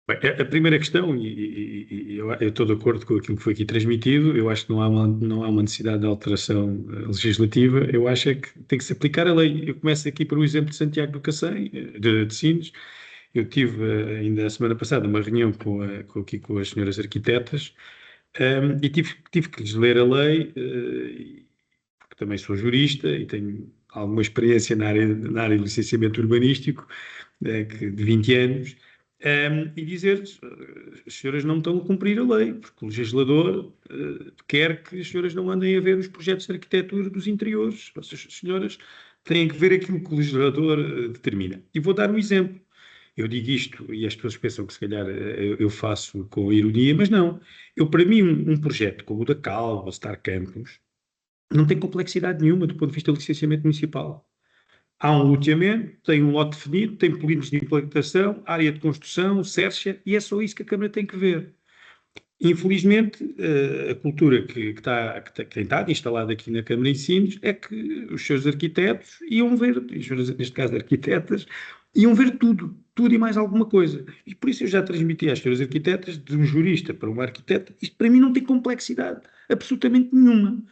Bem, a primeira questão, e eu estou de acordo com aquilo que foi aqui transmitido, eu acho que não há uma necessidade de alteração legislativa, eu acho é que tem que se aplicar a lei. Eu começo aqui por o exemplo de Santiago do Cacém, de Sines. Eu tive ainda a semana passada uma reunião com as senhoras arquitetas, e tive que lhes ler a lei, porque também sou jurista e tenho alguma experiência na área de licenciamento urbanístico, de 20 anos, e dizer: as senhoras não estão a cumprir a lei, porque o legislador quer que as senhoras não andem a ver os projetos de arquitetura dos interiores. As senhoras têm que ver aquilo que o legislador determina. E vou dar um exemplo. Eu digo isto e as pessoas pensam que se calhar eu faço com ironia, mas não. Para mim, um projeto como o da Calva, Star Campus, não tem complexidade nenhuma do ponto de vista do licenciamento municipal. Há um loteamento, tem um lote definido, tem polígonos de implantação, área de construção, Sércia, e é só isso que a Câmara tem que ver. Infelizmente, a cultura que tem estado instalada aqui na Câmara de Sines é que os seus arquitetos iam ver, neste caso arquitetas, iam ver tudo e mais alguma coisa. E por isso eu já transmiti às senhoras arquitetas, de um jurista para uma arquiteta, isto para mim não tem complexidade absolutamente nenhuma.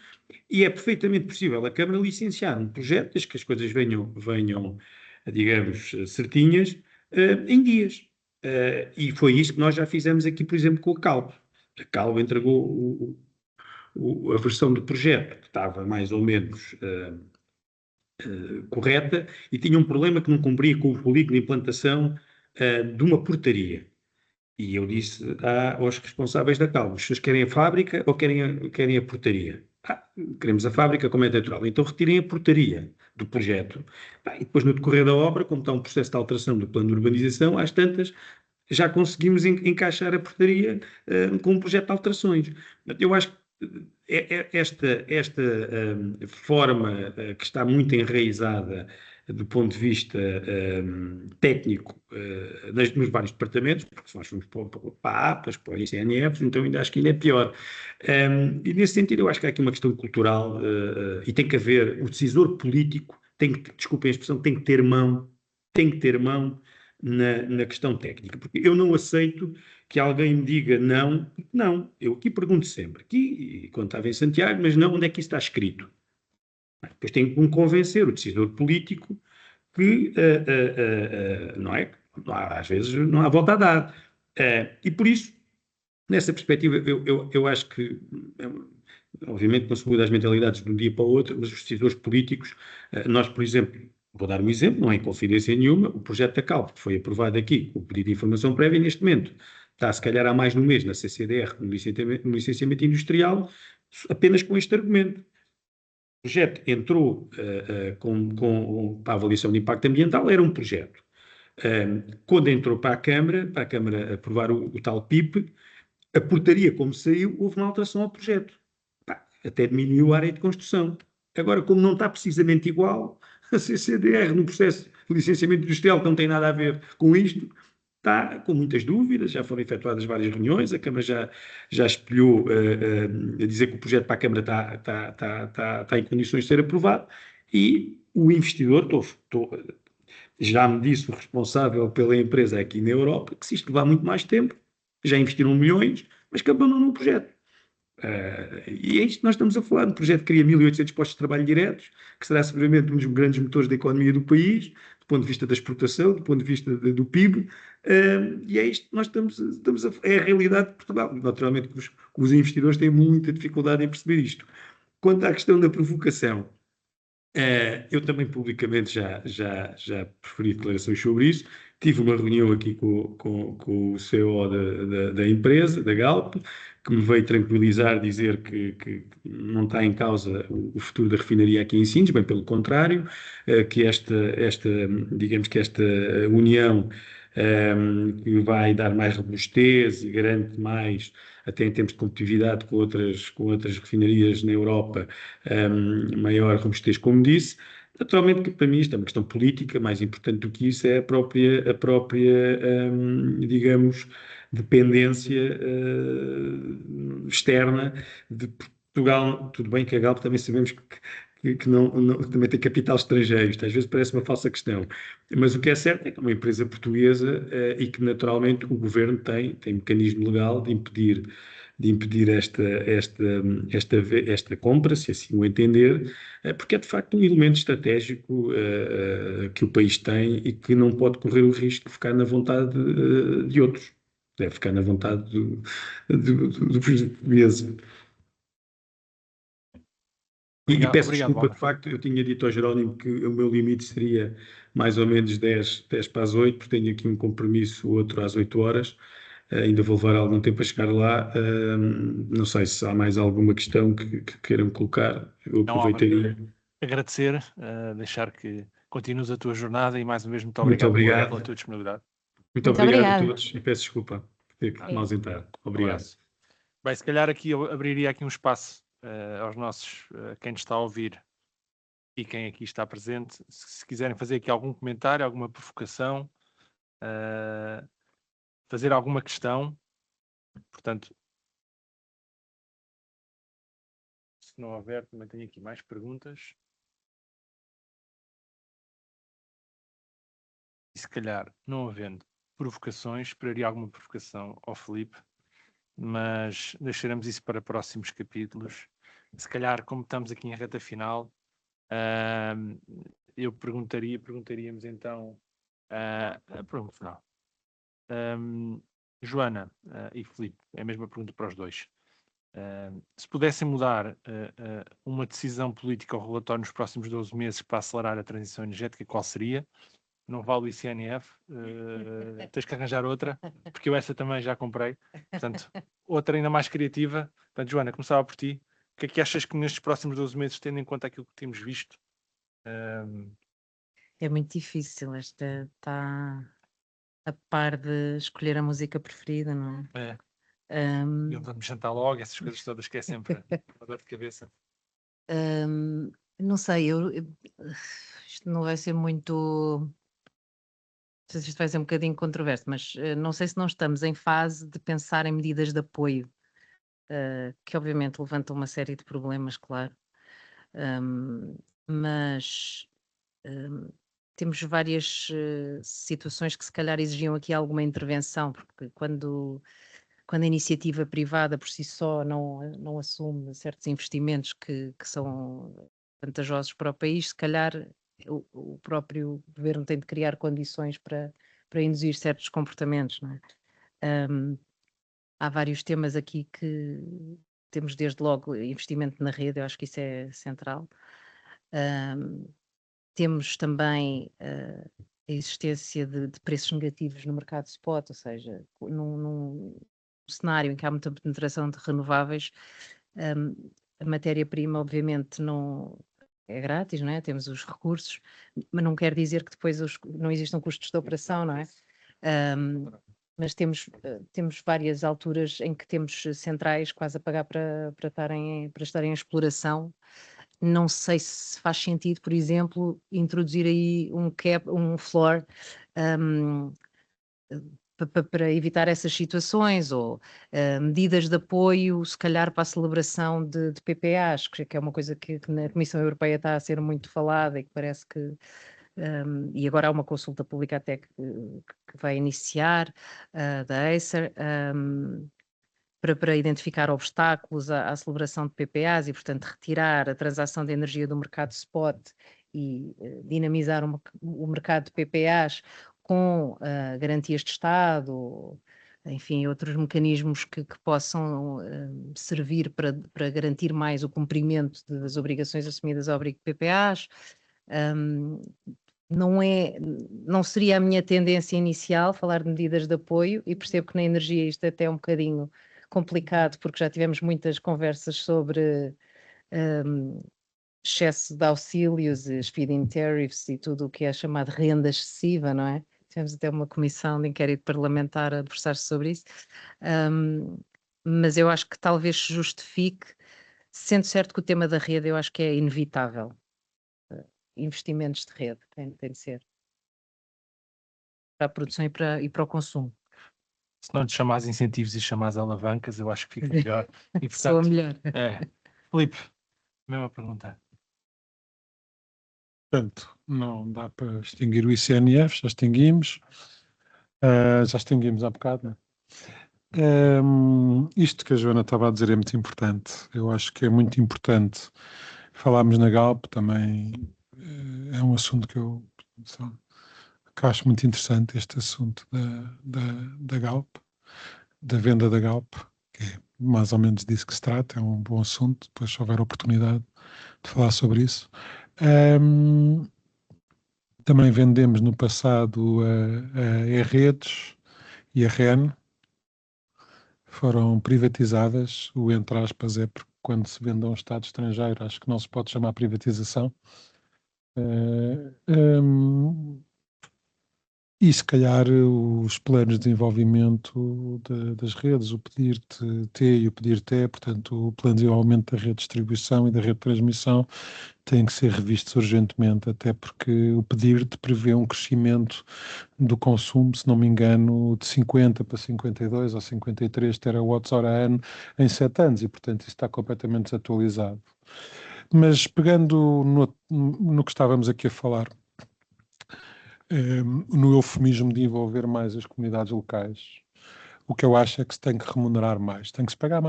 E é perfeitamente possível a Câmara licenciar um projeto, desde que as coisas venham digamos, certinhas, em dias. E foi isso que nós já fizemos aqui, por exemplo, com a Calvo. A Calvo entregou a versão do projeto, que estava mais ou menos correta, e tinha um problema que não cumpria com o polígono de implantação de uma portaria. E eu disse aos responsáveis da Calvo: vocês querem a fábrica ou querem a portaria? Queremos a fábrica, como é natural. Então retirem a portaria do projeto. E depois, no decorrer da obra, como está um processo de alteração do plano de urbanização, às tantas já conseguimos encaixar a portaria com um projeto de alterações. Eu acho que esta forma que está muito enraizada do ponto de vista técnico nos vários departamentos, porque se nós formos para a APAS, para a ICNF, então ainda acho que ainda é pior. E nesse sentido eu acho que há aqui uma questão cultural e tem que haver, o decisor político desculpem a expressão, tem que ter mão na questão técnica, porque eu não aceito que alguém me diga não, eu aqui pergunto sempre, aqui, quando estava em Santiago, mas não, onde é que isso está escrito? Depois tenho que me convencer o decisor político que, não é? Às vezes não há volta a dar. E por isso, nessa perspectiva, eu acho que, obviamente, não se muda as mentalidades de um dia para o outro, mas os decisores políticos, nós, por exemplo, vou dar um exemplo, não é em confidência nenhuma, o projeto da CALP, que foi aprovado aqui, o pedido de informação prévia, neste momento está, se calhar, há mais de um mês na CCDR, no licenciamento industrial, apenas com este argumento. O projeto entrou para a avaliação de impacto ambiental, era um projeto. Quando entrou para a Câmara aprovar o tal PIP, a portaria, como saiu, houve uma alteração ao projeto. Até diminuiu a área de construção. Agora, como não está precisamente igual, a CCDR, no processo de licenciamento industrial, que não tem nada a ver com isto, está com muitas dúvidas, já foram efetuadas várias reuniões, a Câmara já espelhou a dizer que o projeto para a Câmara está em condições de ser aprovado, e o investidor, já me disse o responsável pela empresa aqui na Europa, que se isto levar muito mais tempo, já investiram milhões, mas que abandonam o projeto. E é isto que nós estamos a falar. O projeto cria 1.800 postos de trabalho diretos, que será seguramente um dos grandes motores da economia do país, do ponto de vista da exportação, do ponto de vista do PIB, e é isto que nós é a realidade de Portugal. Naturalmente que os investidores têm muita dificuldade em perceber isto. Quanto à questão da provocação, eu também publicamente já preferi declarações sobre isso. Tive uma reunião aqui com o CEO da empresa, da Galp, que me veio tranquilizar, dizer que não está em causa o futuro da refinaria aqui em Sines, bem pelo contrário, que digamos que esta união que vai dar mais robustez e garante mais, até em termos de competitividade com outras refinarias na Europa, maior robustez, como disse. Naturalmente que para mim isto é uma questão política, mais importante do que isso é a própria digamos, dependência externa de Portugal. Tudo bem que a Galp também sabemos que também tem capital estrangeiro, isto às vezes parece uma falsa questão, mas o que é certo é que é uma empresa portuguesa e que naturalmente o governo tem mecanismo legal de impedir esta compra, se assim o entender, porque é de facto um elemento estratégico que o país tem e que não pode correr o risco de ficar na vontade de outros. Deve ficar na vontade do português. E peço desculpa, de facto, eu tinha dito ao Jerónimo que o meu limite seria mais ou menos 10 para as 8, porque tenho aqui um compromisso, outro às 8 horas. Ainda vou levar algum tempo a chegar lá. Não sei se há mais alguma questão que queiram colocar. Eu aproveitaria. Agradecer, deixar que continues a tua jornada e mais uma vez muito obrigado pela tua disponibilidade. Muito obrigado a todos e peço desculpa por ter que me ausentar. Obrigado. Bem, se calhar aqui eu abriria aqui um espaço aos nossos, quem está a ouvir e quem aqui está presente, se quiserem fazer aqui algum comentário, alguma provocação, fazer alguma questão, portanto, se não houver, também tenho aqui mais perguntas. E se calhar, não havendo provocações, esperaria alguma provocação ao Filipe, mas deixaremos isso para próximos capítulos. Se calhar, como estamos aqui em reta final, eu perguntaríamos então, pronto, final. Joana e Filipe, é a mesma pergunta para os dois. Se pudessem mudar uma decisão política ou relatório nos próximos 12 meses para acelerar a transição energética, qual seria? Não vale o ICNF, tens que arranjar outra, porque eu essa também já comprei. Portanto, outra ainda mais criativa. Portanto, Joana, começava por ti. O que é que achas que nestes próximos 12 meses, tendo em conta aquilo que temos visto? É muito difícil, esta está a par de escolher a música preferida, não é? Eu vou-me jantar logo, essas coisas todas que é sempre uma dor de cabeça. Não sei, isto não vai ser muito. Não sei se isto vai ser um bocadinho controverso, mas não sei se não estamos em fase de pensar em medidas de apoio, que obviamente levantam uma série de problemas, claro, mas temos várias situações que se calhar exigiam aqui alguma intervenção, porque quando a iniciativa privada por si só não assume certos investimentos que são vantajosos para o país, se calhar o próprio governo tem de criar condições para induzir certos comportamentos, não é? Há vários temas aqui que temos desde logo investimento na rede, eu acho que isso é central. Temos também a existência de preços negativos no mercado spot, ou seja, num cenário em que há muita penetração de renováveis, a matéria-prima obviamente não é grátis, não é? Temos os recursos, mas não quer dizer que depois não existam custos de operação, não é? Mas temos várias alturas em que temos centrais quase a pagar para estarem em exploração, não sei se faz sentido, por exemplo, introduzir aí um floor para evitar essas situações, ou medidas de apoio, se calhar para a celebração de PPAs, que é uma coisa que na Comissão Europeia está a ser muito falada e que parece que e agora há uma consulta pública até que vai iniciar da Acer, para identificar obstáculos à celebração de PPAs e, portanto, retirar a transação de energia do mercado spot e dinamizar o mercado de PPAs com garantias de Estado, enfim, outros mecanismos que possam servir para garantir mais o cumprimento das obrigações assumidas ao abrigo de PPAs. Não seria a minha tendência inicial falar de medidas de apoio, e percebo que na energia isto é até um bocadinho complicado, porque já tivemos muitas conversas sobre excesso de auxílios, feed-in tariffs e tudo o que é chamado renda excessiva, não é? Tivemos até uma comissão de inquérito parlamentar a debruçar-se sobre isso, mas eu acho que talvez se justifique, sendo certo que o tema da rede eu acho que é inevitável. Investimentos de rede tem de ser para a produção e para o consumo. Se não te chamares incentivos e chamares alavancas, eu acho que fica melhor. E, Soa portanto, melhor. Filipe, mesma pergunta. Portanto, não dá para extinguir o ICNF, já extinguimos há bocado, né? Isto que a Joana estava a dizer é muito importante. Eu acho que é muito importante falarmos na Galp também. É um assunto que eu acho muito interessante, este assunto da Galp, da venda da Galp, que é mais ou menos disso que se trata, é um bom assunto, depois se houver oportunidade de falar sobre isso. Também vendemos no passado a E-Redes e a REN, foram privatizadas, o entre aspas é porque quando se vende a um Estado estrangeiro acho que não se pode chamar privatização. E se calhar os planos de desenvolvimento das redes, o pedir-te e o pedir-te, portanto o plano de desenvolvimento da rede de distribuição e da rede de transmissão têm que ser revistos urgentemente, até porque o pedir-te prevê um crescimento do consumo, se não me engano, de 50 para 52 ou 53 terawatts-hora ano em 7 anos, e portanto isso está completamente desatualizado. Mas pegando no que estávamos aqui a falar, no eufemismo de envolver mais as comunidades locais, o que eu acho é que se tem que remunerar mais, tem que se pagar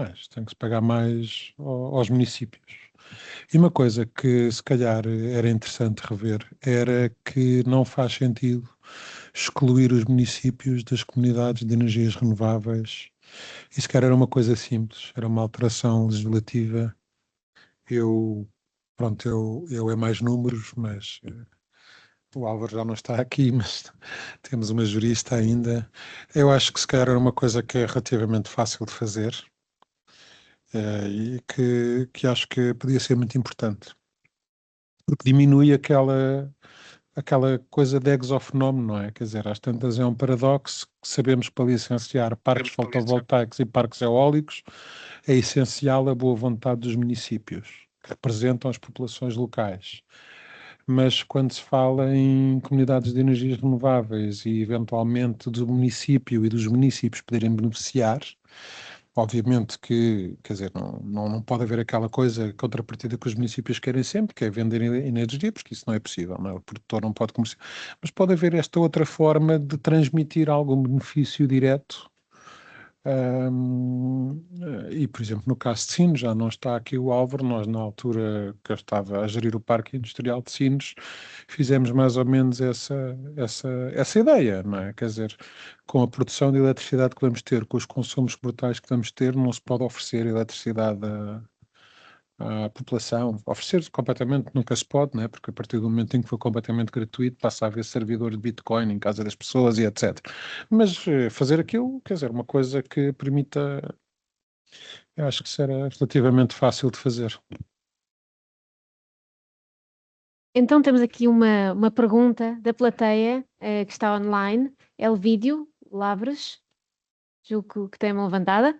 mais aos municípios. E uma coisa que se calhar era interessante rever era que não faz sentido excluir os municípios das comunidades de energias renováveis. E se calhar era uma coisa simples, era uma alteração legislativa. Eu é mais números, mas o Álvaro já não está aqui, mas temos uma jurista ainda. Eu acho que se calhar era uma coisa que é relativamente fácil de fazer e que acho que podia ser muito importante. Porque diminui aquela coisa de exofenómeno, não é? Quer dizer, às tantas é um paradoxo que sabemos que para licenciar parques fotovoltaicos e parques eólicos é essencial a boa vontade dos municípios, que representam as populações locais. Mas quando se fala em comunidades de energias renováveis e eventualmente do município e dos municípios poderem beneficiar, obviamente que, quer dizer, não pode haver aquela coisa, contrapartida que os municípios querem sempre, que é vender energia, porque isso não é possível, não é? O produtor não pode comerciar. Mas pode haver esta outra forma de transmitir algum benefício direto. E, por exemplo, no caso de Sines, já não está aqui o Álvaro, nós na altura que eu estava a gerir o Parque Industrial de Sines, fizemos mais ou menos essa ideia, não é? Quer dizer, com a produção de eletricidade que vamos ter, com os consumos brutais que vamos ter, não se pode oferecer eletricidade à população. Oferecer completamente nunca se pode, né? Porque a partir do momento em que for completamente gratuito, passa a haver servidor de Bitcoin em casa das pessoas e etc. Mas fazer aquilo, quer dizer, uma coisa que permita, eu acho que isso era relativamente fácil de fazer. Então temos aqui uma pergunta da plateia que está online. Elvídio Lavres, julgo que tem a mão levantada.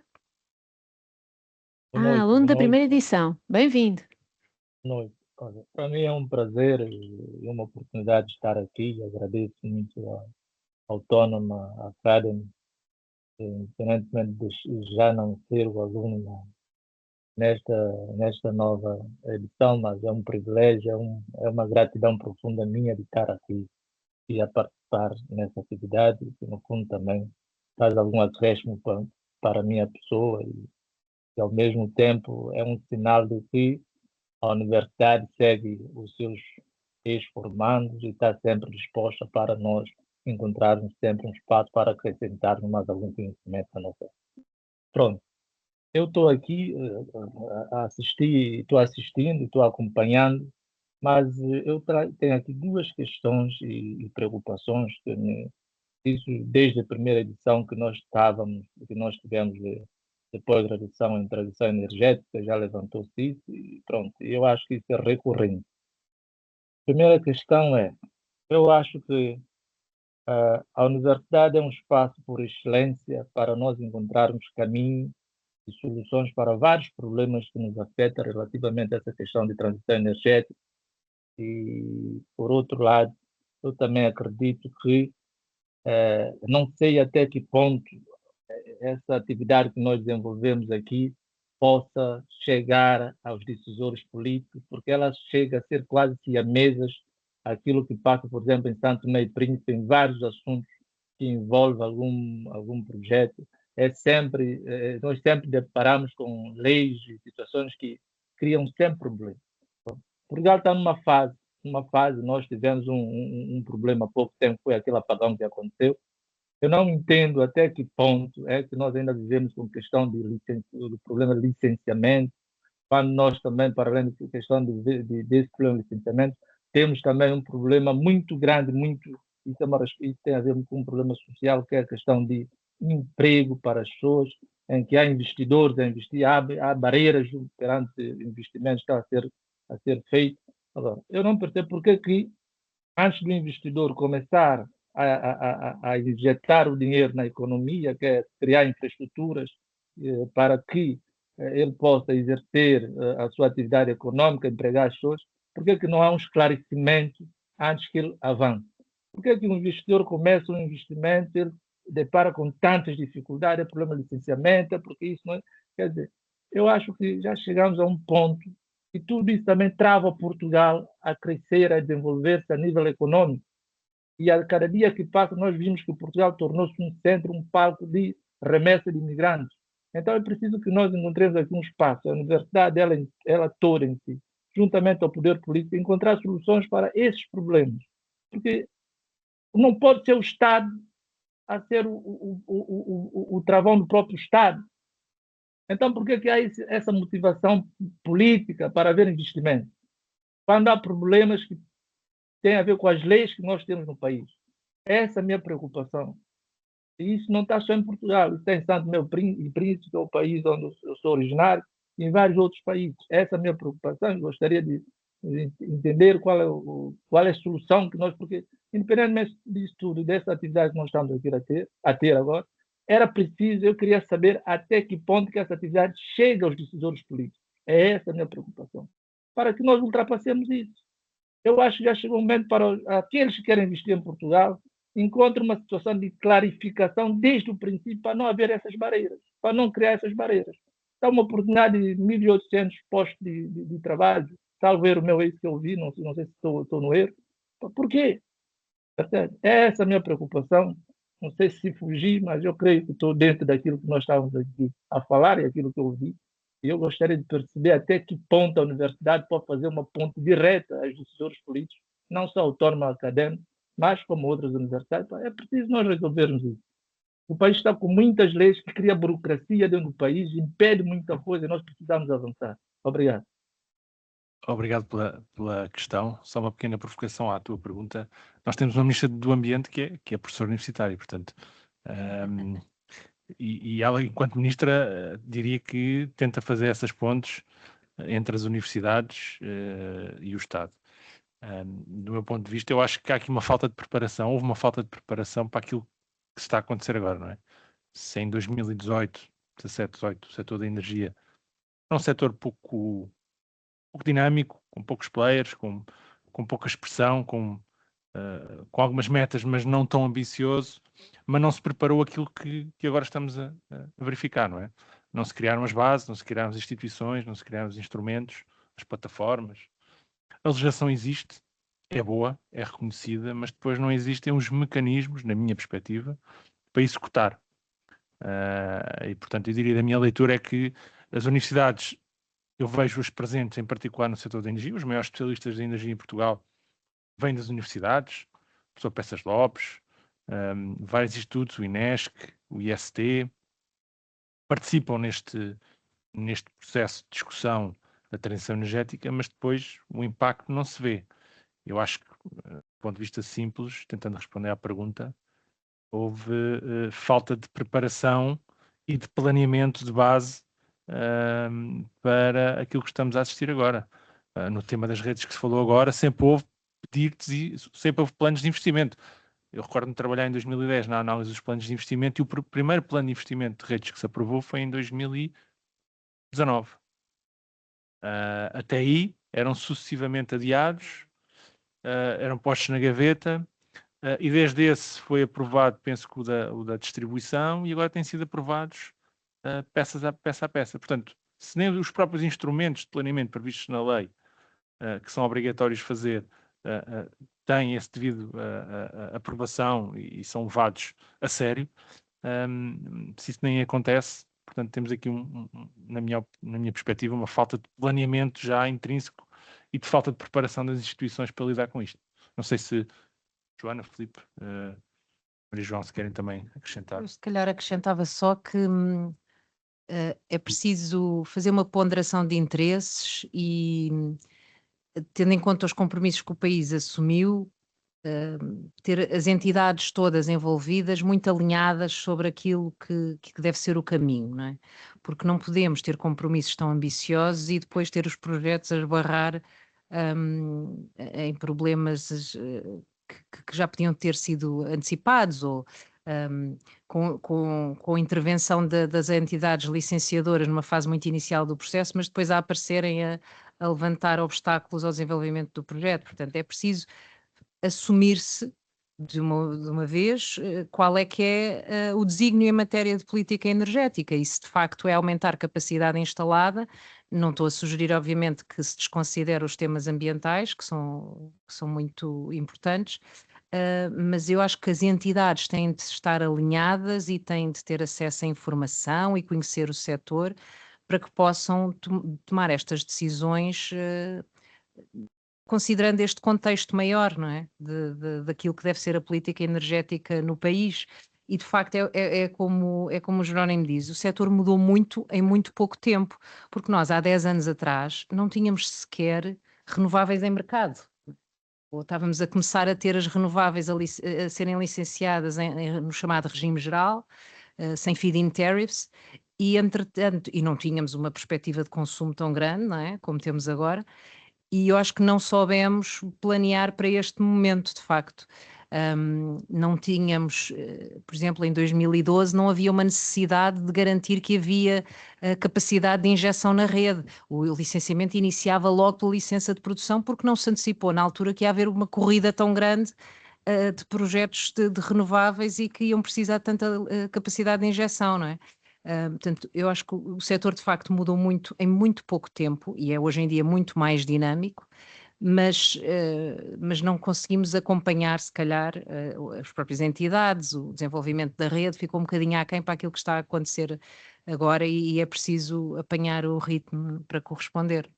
Boa noite, Aluno da boa primeira noite, edição. Bem-vindo. boa noite. Olha, para mim é um prazer e uma oportunidade de estar aqui. Agradeço muito à Autónoma Academy, independentemente de já não ser o aluno nesta nova edição, mas é um privilégio, é uma gratidão profunda minha de estar aqui e a participar nessa atividade, que no fundo também faz algum acréscimo para a minha pessoa e ao mesmo tempo é um sinal de que a universidade segue os seus ex-formandos e está sempre disposta para nós encontrarmos sempre um espaço para acrescentarmos mais algum conhecimento à nossa. Pronto, eu estou aqui a assistir, estou assistindo, estou acompanhando, mas eu tenho aqui duas questões e preocupações que isso desde a primeira edição que nós tivemos de pós-graduação em transição energética, já levantou-se isso e pronto, eu acho que isso é recorrente. A primeira questão é, eu acho que a universidade é um espaço por excelência para nós encontrarmos caminho e soluções para vários problemas que nos afetam relativamente a essa questão de transição energética. E, por outro lado, eu também acredito que não sei até que ponto essa atividade que nós desenvolvemos aqui possa chegar aos decisores políticos, porque ela chega a ser quase siamesas aquilo que passa, por exemplo, em Santo Tomé e Príncipe, em vários assuntos que envolvem algum projeto. Nós sempre deparamos com leis e situações que criam sempre problemas. Portugal está numa fase, nós tivemos um problema há pouco tempo, foi aquele apagão que aconteceu. Eu não entendo até que ponto é que nós ainda vivemos com questão do problema de licenciamento, quando nós também, para além da questão desse problema de licenciamento, temos também um problema muito grande, isso tem a ver com um problema social, que é a questão de emprego para as pessoas, em que há investidores a investir, há barreiras perante investimentos que estão a ser feitos. Agora, eu não percebo porque que, antes do investidor começar a injetar o dinheiro na economia, que é criar infraestruturas para que ele possa exercer a sua atividade econômica, empregar as pessoas, por que não há um esclarecimento antes que ele avance? Por que um investidor começa um investimento, ele depara com tantas dificuldades, é problema de licenciamento, porque isso não é... Quer dizer, eu acho que já chegamos a um ponto e tudo isso também trava Portugal a crescer, a desenvolver-se a nível econômico. E a cada dia que passa, nós vimos que Portugal tornou-se um centro, um palco de remessa de imigrantes. Então é preciso que nós encontremos aqui um espaço, a universidade, ela toda em si, juntamente ao poder político, encontrar soluções para esses problemas. Porque não pode ser o Estado a ser o travão do próprio Estado. Então, por que há essa motivação política para haver investimento? Quando há problemas que têm a ver com as leis que nós temos no país. Essa é a minha preocupação. E isso não está só em Portugal, isso está em Santo Tomé e Príncipe, que é o país onde eu sou originário, e em vários outros países. Essa é a minha preocupação. Eu gostaria de entender qual é a solução que nós... Porque, independentemente disso tudo, dessa atividade que nós estamos aqui a ter agora, eu queria saber até que ponto que essa atividade chega aos decisores políticos. É essa a minha preocupação. Para que nós ultrapassemos isso. Eu acho que já chegou o momento para aqueles que querem investir em Portugal encontrar uma situação de clarificação desde o princípio para não haver essas barreiras, para não criar essas barreiras. Está uma oportunidade de 1.800 postos de trabalho, salvo erro meu, é isso que eu vi, não sei se estou no erro. Por quê? É essa a minha preocupação. Não sei se fugir, mas eu creio que estou dentro daquilo que nós estávamos aqui a falar e aquilo que eu ouvi. E eu gostaria de perceber até que ponto a universidade pode fazer uma ponte direta aos decisores políticos, não só autônoma acadêmica, mas como outras universidades. É preciso nós resolvermos isso. O país está com muitas leis que criam burocracia dentro do país, impede muita coisa e nós precisamos avançar. Obrigado. Obrigado pela questão. Só uma pequena provocação à tua pergunta. Nós temos uma ministra do Ambiente que é professora universitária, portanto... E ela, enquanto ministra, diria que tenta fazer essas pontes entre as universidades e o Estado. Do meu ponto de vista, eu acho que há aqui uma falta de preparação, houve uma falta de preparação para aquilo que está a acontecer agora, não é? Se em 2018, 17, 18, o setor da energia é um setor pouco pouco dinâmico, com poucos players, com pouca expressão, com algumas metas, mas não tão ambicioso, mas não se preparou aquilo que agora estamos a verificar, não é? Não se criaram as bases, não se criaram as instituições, não se criaram os instrumentos, as plataformas. A legislação existe, é boa, é reconhecida, mas depois não existem os mecanismos, na minha perspectiva, para executar. E, portanto, eu diria, da minha leitura é que as universidades, eu vejo-as presentes, em particular no setor da energia, os maiores especialistas de energia em Portugal vêm das universidades, o professor Peças Lopes, vários institutos, o INESC, o IST, participam neste processo de discussão da transição energética, mas depois o impacto não se vê. Eu acho que, do ponto de vista simples, tentando responder à pergunta, houve falta de preparação e de planeamento de base para aquilo que estamos a assistir agora. No tema das redes que se falou agora, sempre houve pedidos e sempre houve planos de investimento. Eu recordo-me de trabalhar em 2010 na análise dos planos de investimento e o primeiro plano de investimento de redes que se aprovou foi em 2019. Até aí eram sucessivamente adiados, eram postos na gaveta, e desde esse foi aprovado, penso que o da distribuição, e agora têm sido aprovados peça a peça. Portanto, se nem os próprios instrumentos de planeamento previstos na lei, que são obrigatórios fazer, têm esse devido aprovação e são levados a sério, se isso nem acontece, portanto temos aqui, na minha perspectiva, uma falta de planeamento já intrínseco e de falta de preparação das instituições para lidar com isto. Não sei se Joana, Filipe, Maria João, se querem também acrescentar. Eu se calhar acrescentava só que é preciso fazer uma ponderação de interesses e, tendo em conta os compromissos que o país assumiu, ter as entidades todas envolvidas muito alinhadas sobre aquilo que deve ser o caminho, não é? Porque não podemos ter compromissos tão ambiciosos e depois ter os projetos a esbarrar em problemas que já podiam ter sido antecipados ou com a intervenção das entidades licenciadoras numa fase muito inicial do processo, mas depois a aparecerem a levantar obstáculos ao desenvolvimento do projeto. Portanto, é preciso assumir-se de uma vez qual é que é o desígnio em matéria de política energética e se de facto é aumentar capacidade instalada. Não estou a sugerir, obviamente, que se desconsidere os temas ambientais, que são muito importantes, mas eu acho que as entidades têm de estar alinhadas e têm de ter acesso à informação e conhecer o setor para que possam tomar estas decisões considerando este contexto maior, não é? Daquilo que deve ser a política energética no país. E de facto é como o Jerónimo diz, o setor mudou muito em muito pouco tempo, porque nós há 10 anos atrás não tínhamos sequer renováveis em mercado. Ou estávamos a começar a ter as renováveis a serem licenciadas no chamado regime geral, sem feed-in tariffs, e entretanto, e não tínhamos uma perspectiva de consumo tão grande, não é? Como temos agora, e eu acho que não soubemos planear para este momento, de facto. Não tínhamos, por exemplo, em 2012 não havia uma necessidade de garantir que havia capacidade de injeção na rede. O licenciamento iniciava logo pela licença de produção porque não se antecipou na altura que ia haver uma corrida tão grande de projetos de renováveis e que iam precisar de tanta capacidade de injeção, não é? Portanto, eu acho que o setor de facto mudou muito em muito pouco tempo e é hoje em dia muito mais dinâmico, mas não conseguimos acompanhar, se calhar, as próprias entidades, o desenvolvimento da rede ficou um bocadinho aquém para aquilo que está a acontecer agora e é preciso apanhar o ritmo para corresponder.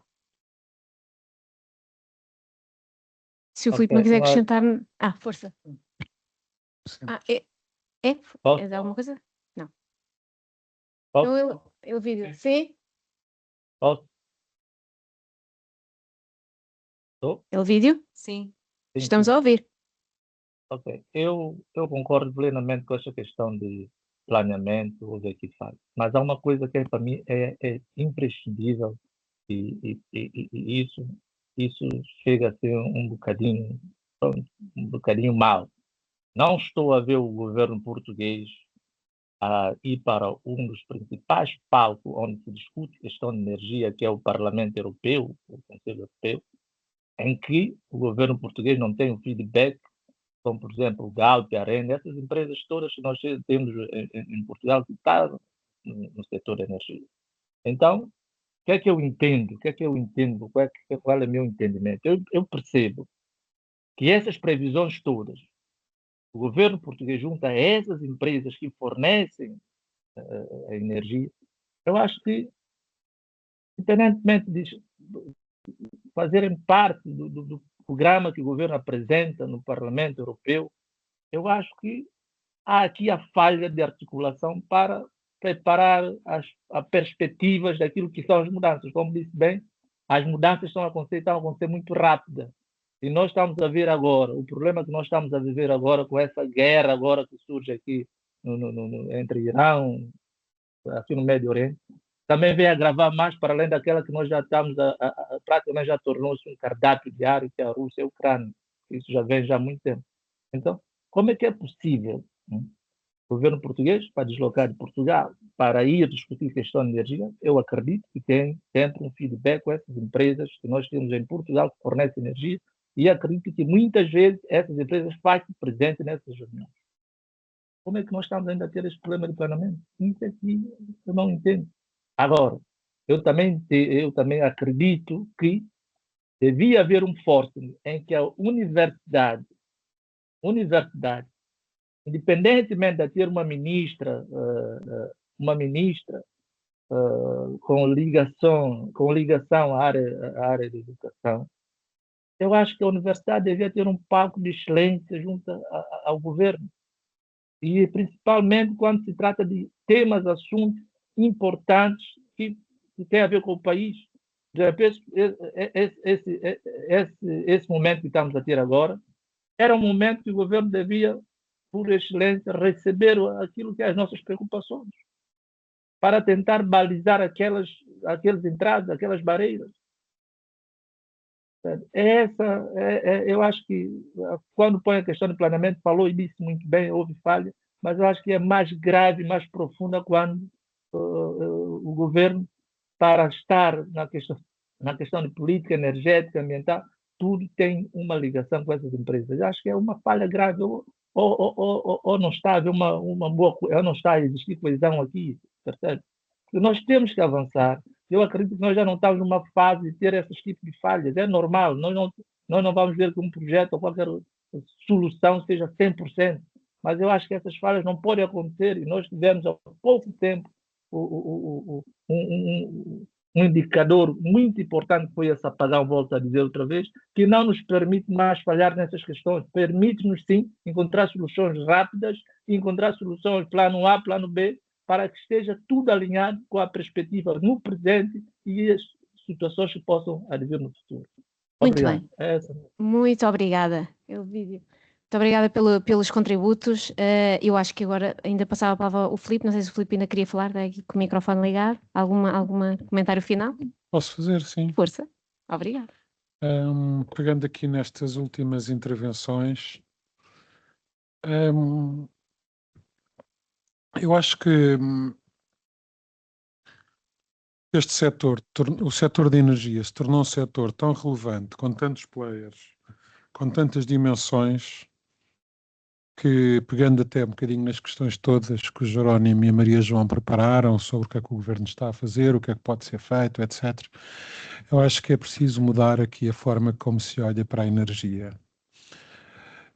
Se o Filipe não quiser acrescentar... força. Sim. É alguma coisa? Não, ele vídeo. Sim? Ele vídeo? Sim. Estamos a ouvir. Ok. Eu concordo plenamente com essa questão de planeamento, o que faz. Mas há uma coisa que para mim é imprescindível e isso chega a ser um bocadinho mal. Não estou a ver o governo português a ir para um dos principais palcos onde se discute questão de energia, que é o Parlamento Europeu, o Conselho Europeu, em que o governo português não tem o feedback, como, por exemplo, o Galp, a Arena, essas empresas todas que nós temos em Portugal que estão no setor da energia. Então, o que é que eu entendo? Qual é o meu entendimento? Eu percebo que essas previsões todas, o governo português junta a essas empresas que fornecem a energia, eu acho que, independentemente de fazerem parte do programa que o governo apresenta no Parlamento Europeu, eu acho que há aqui a falha de articulação para preparar as perspectivas daquilo que são as mudanças. Como disse bem, as mudanças estão a acontecer muito rápidas. E nós estamos a ver agora, o problema que nós estamos a viver agora com essa guerra agora que surge aqui entre Irão, aqui no Médio Oriente, também vem agravar mais para além daquela que nós já estamos praticamente já tornou-se um cardápio diário, que é a Rússia e a Ucrânia. Isso já vem já há muito tempo. Então, como é que é possível o governo português, para deslocar de Portugal, para ir discutir questão de energia? Eu acredito que tem sempre um feedback com essas empresas que nós temos em Portugal que fornecem energia, e acredito que muitas vezes essas empresas fazem presente nessas reuniões. Como é que nós estamos ainda a ter esse problema de planeamento? Isso aqui eu não entendo. Agora, eu também acredito que devia haver um forte em que a universidade, independentemente de ter uma ministra com ligação à área de educação, eu acho que a universidade devia ter um palco de excelência junto ao governo. E principalmente quando se trata de temas, assuntos importantes que têm a ver com o país. Esse momento que estamos a ter agora era um momento que o governo devia, por excelência, receber aquilo que é as nossas preocupações, para tentar balizar aqueles entraves, aquelas barreiras. Eu acho que, quando põe a questão de planeamento, falou e disse muito bem, houve falha, mas eu acho que é mais grave, mais profunda quando o governo, para estar na questão de política energética, ambiental, tudo tem uma ligação com essas empresas. Eu acho que é uma falha grave, ou não está a haver uma boa, ou não está a existir coesão aqui, certo? Porque nós temos que avançar. Eu acredito que nós já não estamos numa fase de ter esses tipos de falhas. É normal. Nós não vamos ver que um projeto ou qualquer solução seja 100%. Mas eu acho que essas falhas não podem acontecer. E nós tivemos há pouco tempo um indicador muito importante, que foi esse apagão, volto a dizer outra vez, que não nos permite mais falhar nessas questões. Permite-nos, sim, encontrar soluções rápidas, encontrar soluções plano A, plano B, para que esteja tudo alinhado com a perspectiva no presente e as situações que possam advir no futuro. Muito Obrigado. bem. Muito obrigada. Muito obrigada pelos contributos. Eu acho que agora ainda passava a palavra ao Filipe. Não sei se o Filipe ainda queria falar, está aqui com o microfone ligado. Algum comentário final? Posso fazer, sim. Força. Obrigada. Pegando aqui nestas últimas intervenções, eu acho que este setor, o setor de energia, se tornou um setor tão relevante, com tantos players, com tantas dimensões, que, pegando até um bocadinho nas questões todas que o Jerónimo e a Maria João prepararam sobre o que é que o governo está a fazer, o que é que pode ser feito, etc., eu acho que é preciso mudar aqui a forma como se olha para a energia.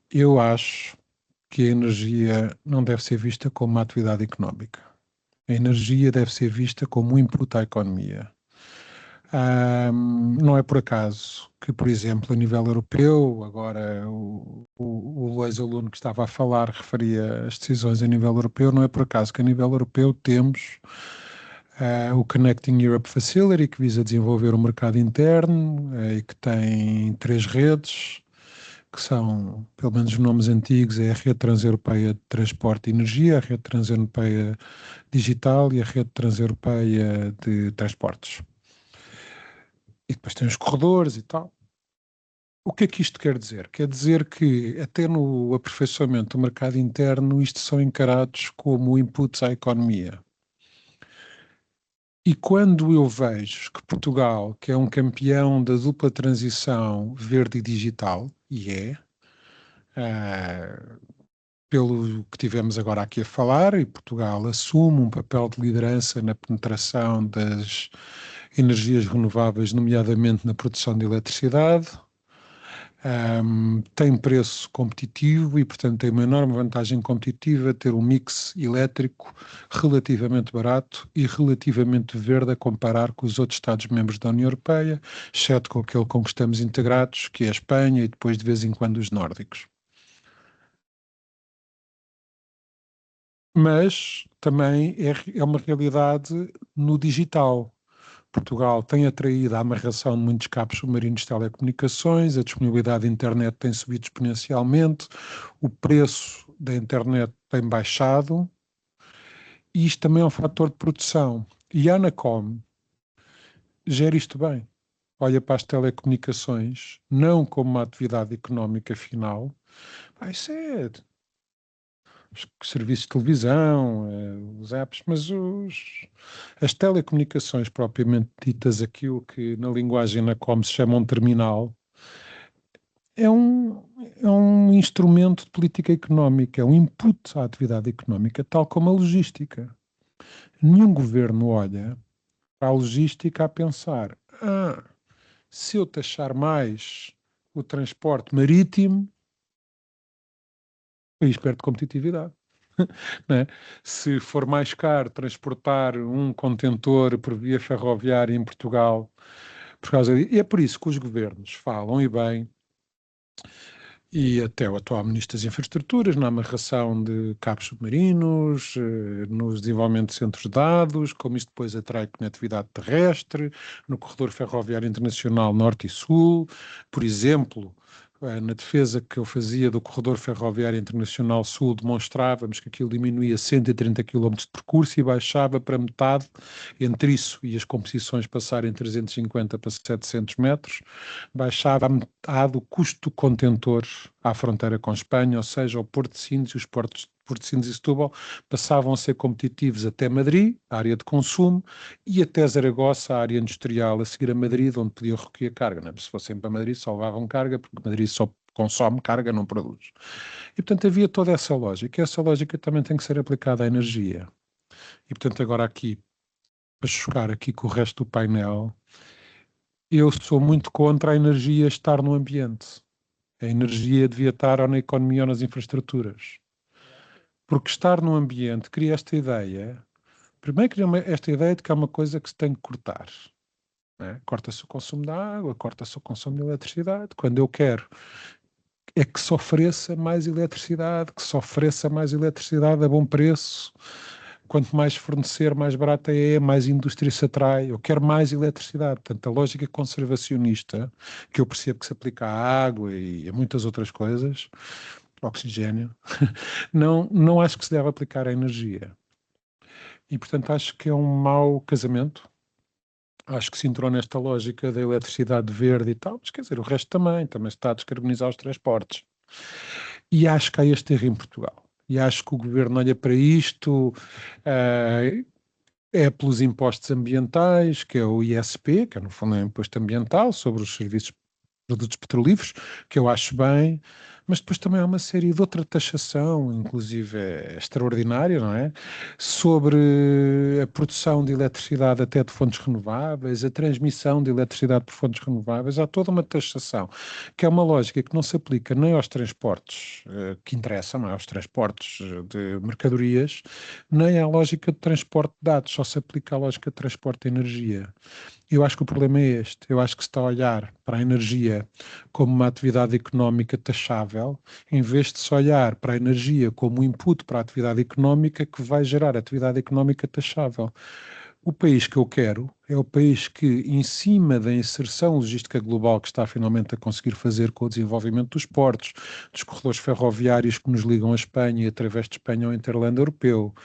Eu acho que a energia não deve ser vista como uma atividade económica. A energia deve ser vista como um input à economia. Não é por acaso que, por exemplo, a nível europeu, agora o ex-aluno que estava a falar referia as decisões a nível europeu, não é por acaso que a nível europeu temos o Connecting Europe Facility, que visa desenvolver o mercado interno e que tem 3 redes, que são, pelo menos os nomes antigos, é a Rede Transeuropeia de Transporte e Energia, a Rede Transeuropeia Digital e a Rede Transeuropeia de Transportes. E depois tem os corredores e tal. O que é que isto quer dizer? Quer dizer que até no aperfeiçoamento do mercado interno isto são encarados como inputs à economia. E quando eu vejo que Portugal, que é um campeão da dupla transição verde e digital, e pelo que tivemos agora aqui a falar, e Portugal assume um papel de liderança na penetração das energias renováveis, nomeadamente na produção de eletricidade, tem preço competitivo e, portanto, tem uma enorme vantagem competitiva ter um mix elétrico relativamente barato e relativamente verde a comparar com os outros Estados-membros da União Europeia, exceto com aquele com que estamos integrados, que é a Espanha e depois, de vez em quando, os nórdicos. Mas também é uma realidade no digital. Portugal tem atraído a amarração de muitos cabos submarinos de telecomunicações, a disponibilidade de internet tem subido exponencialmente, o preço da internet tem baixado, e isto também é um fator de produção. E a Anacom gera isto bem. Olha para as telecomunicações, não como uma atividade económica final. Isso é os serviços de televisão, os apps, mas as telecomunicações propriamente ditas, aquilo que na linguagem Anacom se chama um terminal, é um instrumento de política económica, é um input à atividade económica, tal como a logística. Nenhum governo olha para a logística a pensar, se eu taxar mais o transporte marítimo, o país perde competitividade. Né? Se for mais caro transportar um contentor por via ferroviária em Portugal, por causa e é por isso que os governos falam, e bem, e até o atual Ministro das Infraestruturas, na amarração de cabos submarinos, no desenvolvimento de centros de dados, como isto depois atrai conectividade terrestre, no corredor ferroviário internacional Norte e Sul, por exemplo. Na defesa que eu fazia do corredor ferroviário internacional Sul, demonstrávamos que aquilo diminuía 130 km de percurso e baixava para metade, entre isso e as composições passarem 350 para 700 metros, baixava a metade o custo do contentor à fronteira com a Espanha, ou seja, o Porto de Sines e os portos de Porto de Sines e Setúbal passavam a ser competitivos até Madrid, a área de consumo, e até Zaragoza, a área industrial, a seguir a Madrid, onde podiam recolher carga. Né? Se fossem para Madrid, só levavam carga, porque Madrid só consome carga, não produz. E, portanto, havia toda essa lógica. E essa lógica também tem que ser aplicada à energia. E, portanto, agora aqui, para chocar aqui com o resto do painel, eu sou muito contra a energia estar no ambiente. A energia devia estar ou na economia ou nas infraestruturas. Porque estar no ambiente cria esta ideia, primeiro cria esta ideia de que é uma coisa que se tem que cortar. Né? Corta-se o consumo da água, corta-se o consumo de eletricidade. Quando eu quero é que se ofereça mais eletricidade, a bom preço. Quanto mais fornecer, mais barata é, mais indústria se atrai. Eu quero mais eletricidade. Portanto, a lógica conservacionista, que eu percebo que se aplica à água e a muitas outras coisas, oxigênio, não acho que se deve aplicar à energia. E, portanto, acho que é um mau casamento. Acho que se entrou nesta lógica da eletricidade verde e tal, mas quer dizer, o resto também se está a descarbonizar os transportes. E acho que há este erro em Portugal. E acho que o governo olha para isto, é pelos impostos ambientais, que é o ISP, que é no fundo é um imposto ambiental sobre os serviços produtos petrolíferos, que eu acho bem, mas depois também há uma série de outra taxação, inclusive extraordinária, não é? Sobre a produção de eletricidade até de fontes renováveis, a transmissão de eletricidade por fontes renováveis, há toda uma taxação, que é uma lógica que não se aplica nem aos transportes que interessam, não é? Aos transportes de mercadorias, nem à lógica de transporte de dados, só se aplica à lógica de transporte de energia. Eu acho que o problema é este. Eu acho que se está a olhar para a energia como uma atividade económica taxável, em vez de se olhar para a energia como um input para a atividade económica que vai gerar atividade económica taxável. O país que eu quero é o país que, em cima da inserção logística global que está finalmente a conseguir fazer com o desenvolvimento dos portos, dos corredores ferroviários que nos ligam à Espanha e através de Espanha ao Interland europeu,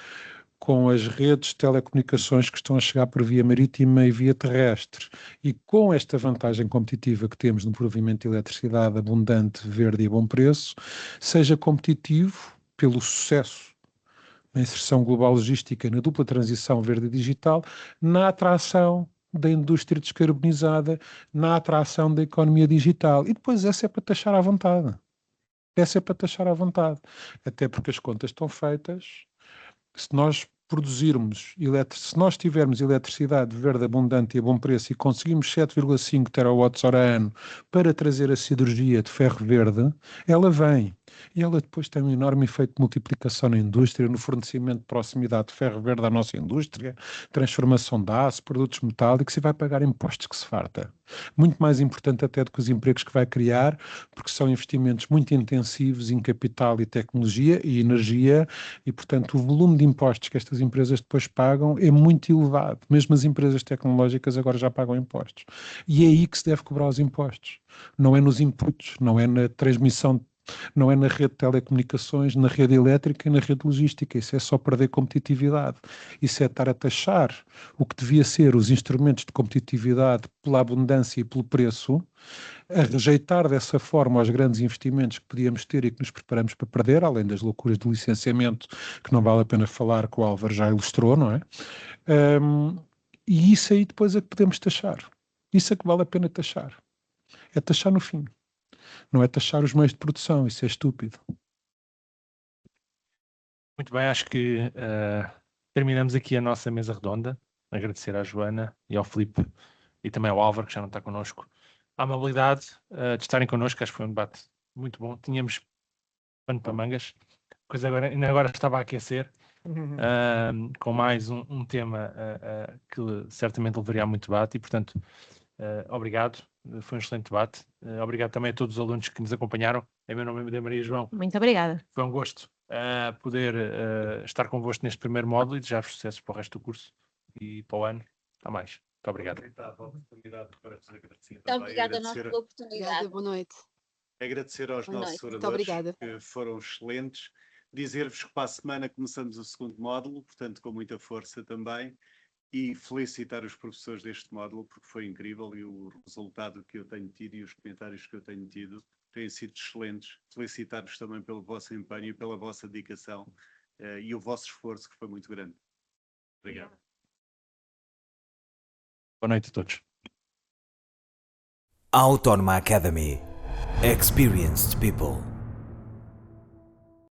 com as redes de telecomunicações que estão a chegar por via marítima e via terrestre, e com esta vantagem competitiva que temos no provimento de eletricidade abundante, verde e a bom preço, seja competitivo pelo sucesso na inserção global logística e na dupla transição verde e digital, na atração da indústria descarbonizada, na atração da economia digital. E depois essa é para taxar à vontade. Essa é para taxar à vontade. Até porque as contas estão feitas. Se nós produzirmos, se nós tivermos eletricidade verde abundante e a bom preço e conseguimos 7,5 terawatts-hora ano para trazer a siderurgia de ferro verde, ela vem. E ela depois tem um enorme efeito de multiplicação na indústria, no fornecimento de proximidade de ferro verde à nossa indústria, transformação de aço, produtos metálicos, e vai pagar impostos que se farta. Muito mais importante até do que os empregos que vai criar, porque são investimentos muito intensivos em capital e tecnologia e energia, e portanto o volume de impostos que estas empresas depois pagam é muito elevado. Mesmo as empresas tecnológicas agora já pagam impostos. E é aí que se deve cobrar os impostos. Não é nos inputs, não é na transmissão, não é na rede de telecomunicações, na rede elétrica e na rede logística. Isso é só perder competitividade. Isso é estar a taxar o que devia ser os instrumentos de competitividade pela abundância e pelo preço, a rejeitar dessa forma os grandes investimentos que podíamos ter e que nos preparamos para perder, além das loucuras de licenciamento, que não vale a pena falar, que o Álvaro já ilustrou, não é? E isso aí depois é que podemos taxar. Isso é que vale a pena taxar. É taxar no fim. Não é taxar os meios de produção, isso é estúpido. Muito bem, acho que terminamos aqui a nossa mesa redonda. Agradecer à Joana e ao Filipe e também ao Álvaro, que já não está connosco, a amabilidade de estarem connosco. Acho que foi um debate muito bom. Tínhamos pano para mangas, coisa ainda agora estava a aquecer, com mais um tema que certamente levaria a muito debate e, portanto, obrigado. Foi um excelente debate. Obrigado também a todos os alunos que nos acompanharam. Em meu nome é Maria João. Muito obrigada. Foi um gosto poder estar convosco neste primeiro módulo e desejar sucesso para o resto do curso e para o ano. Até mais. Muito obrigado. Muito obrigada a nós pela oportunidade. Boa noite. Agradecer aos nossos oradores que foram excelentes. Dizer-vos que para a semana começamos o segundo módulo, portanto com muita força também. E felicitar os professores deste módulo, porque foi incrível e o resultado que eu tenho tido e os comentários que eu tenho tido têm sido excelentes. Felicitar-vos também pelo vosso empenho e pela vossa dedicação e o vosso esforço, que foi muito grande. Obrigado. Boa noite a todos. Autónoma Academy. Experienced people.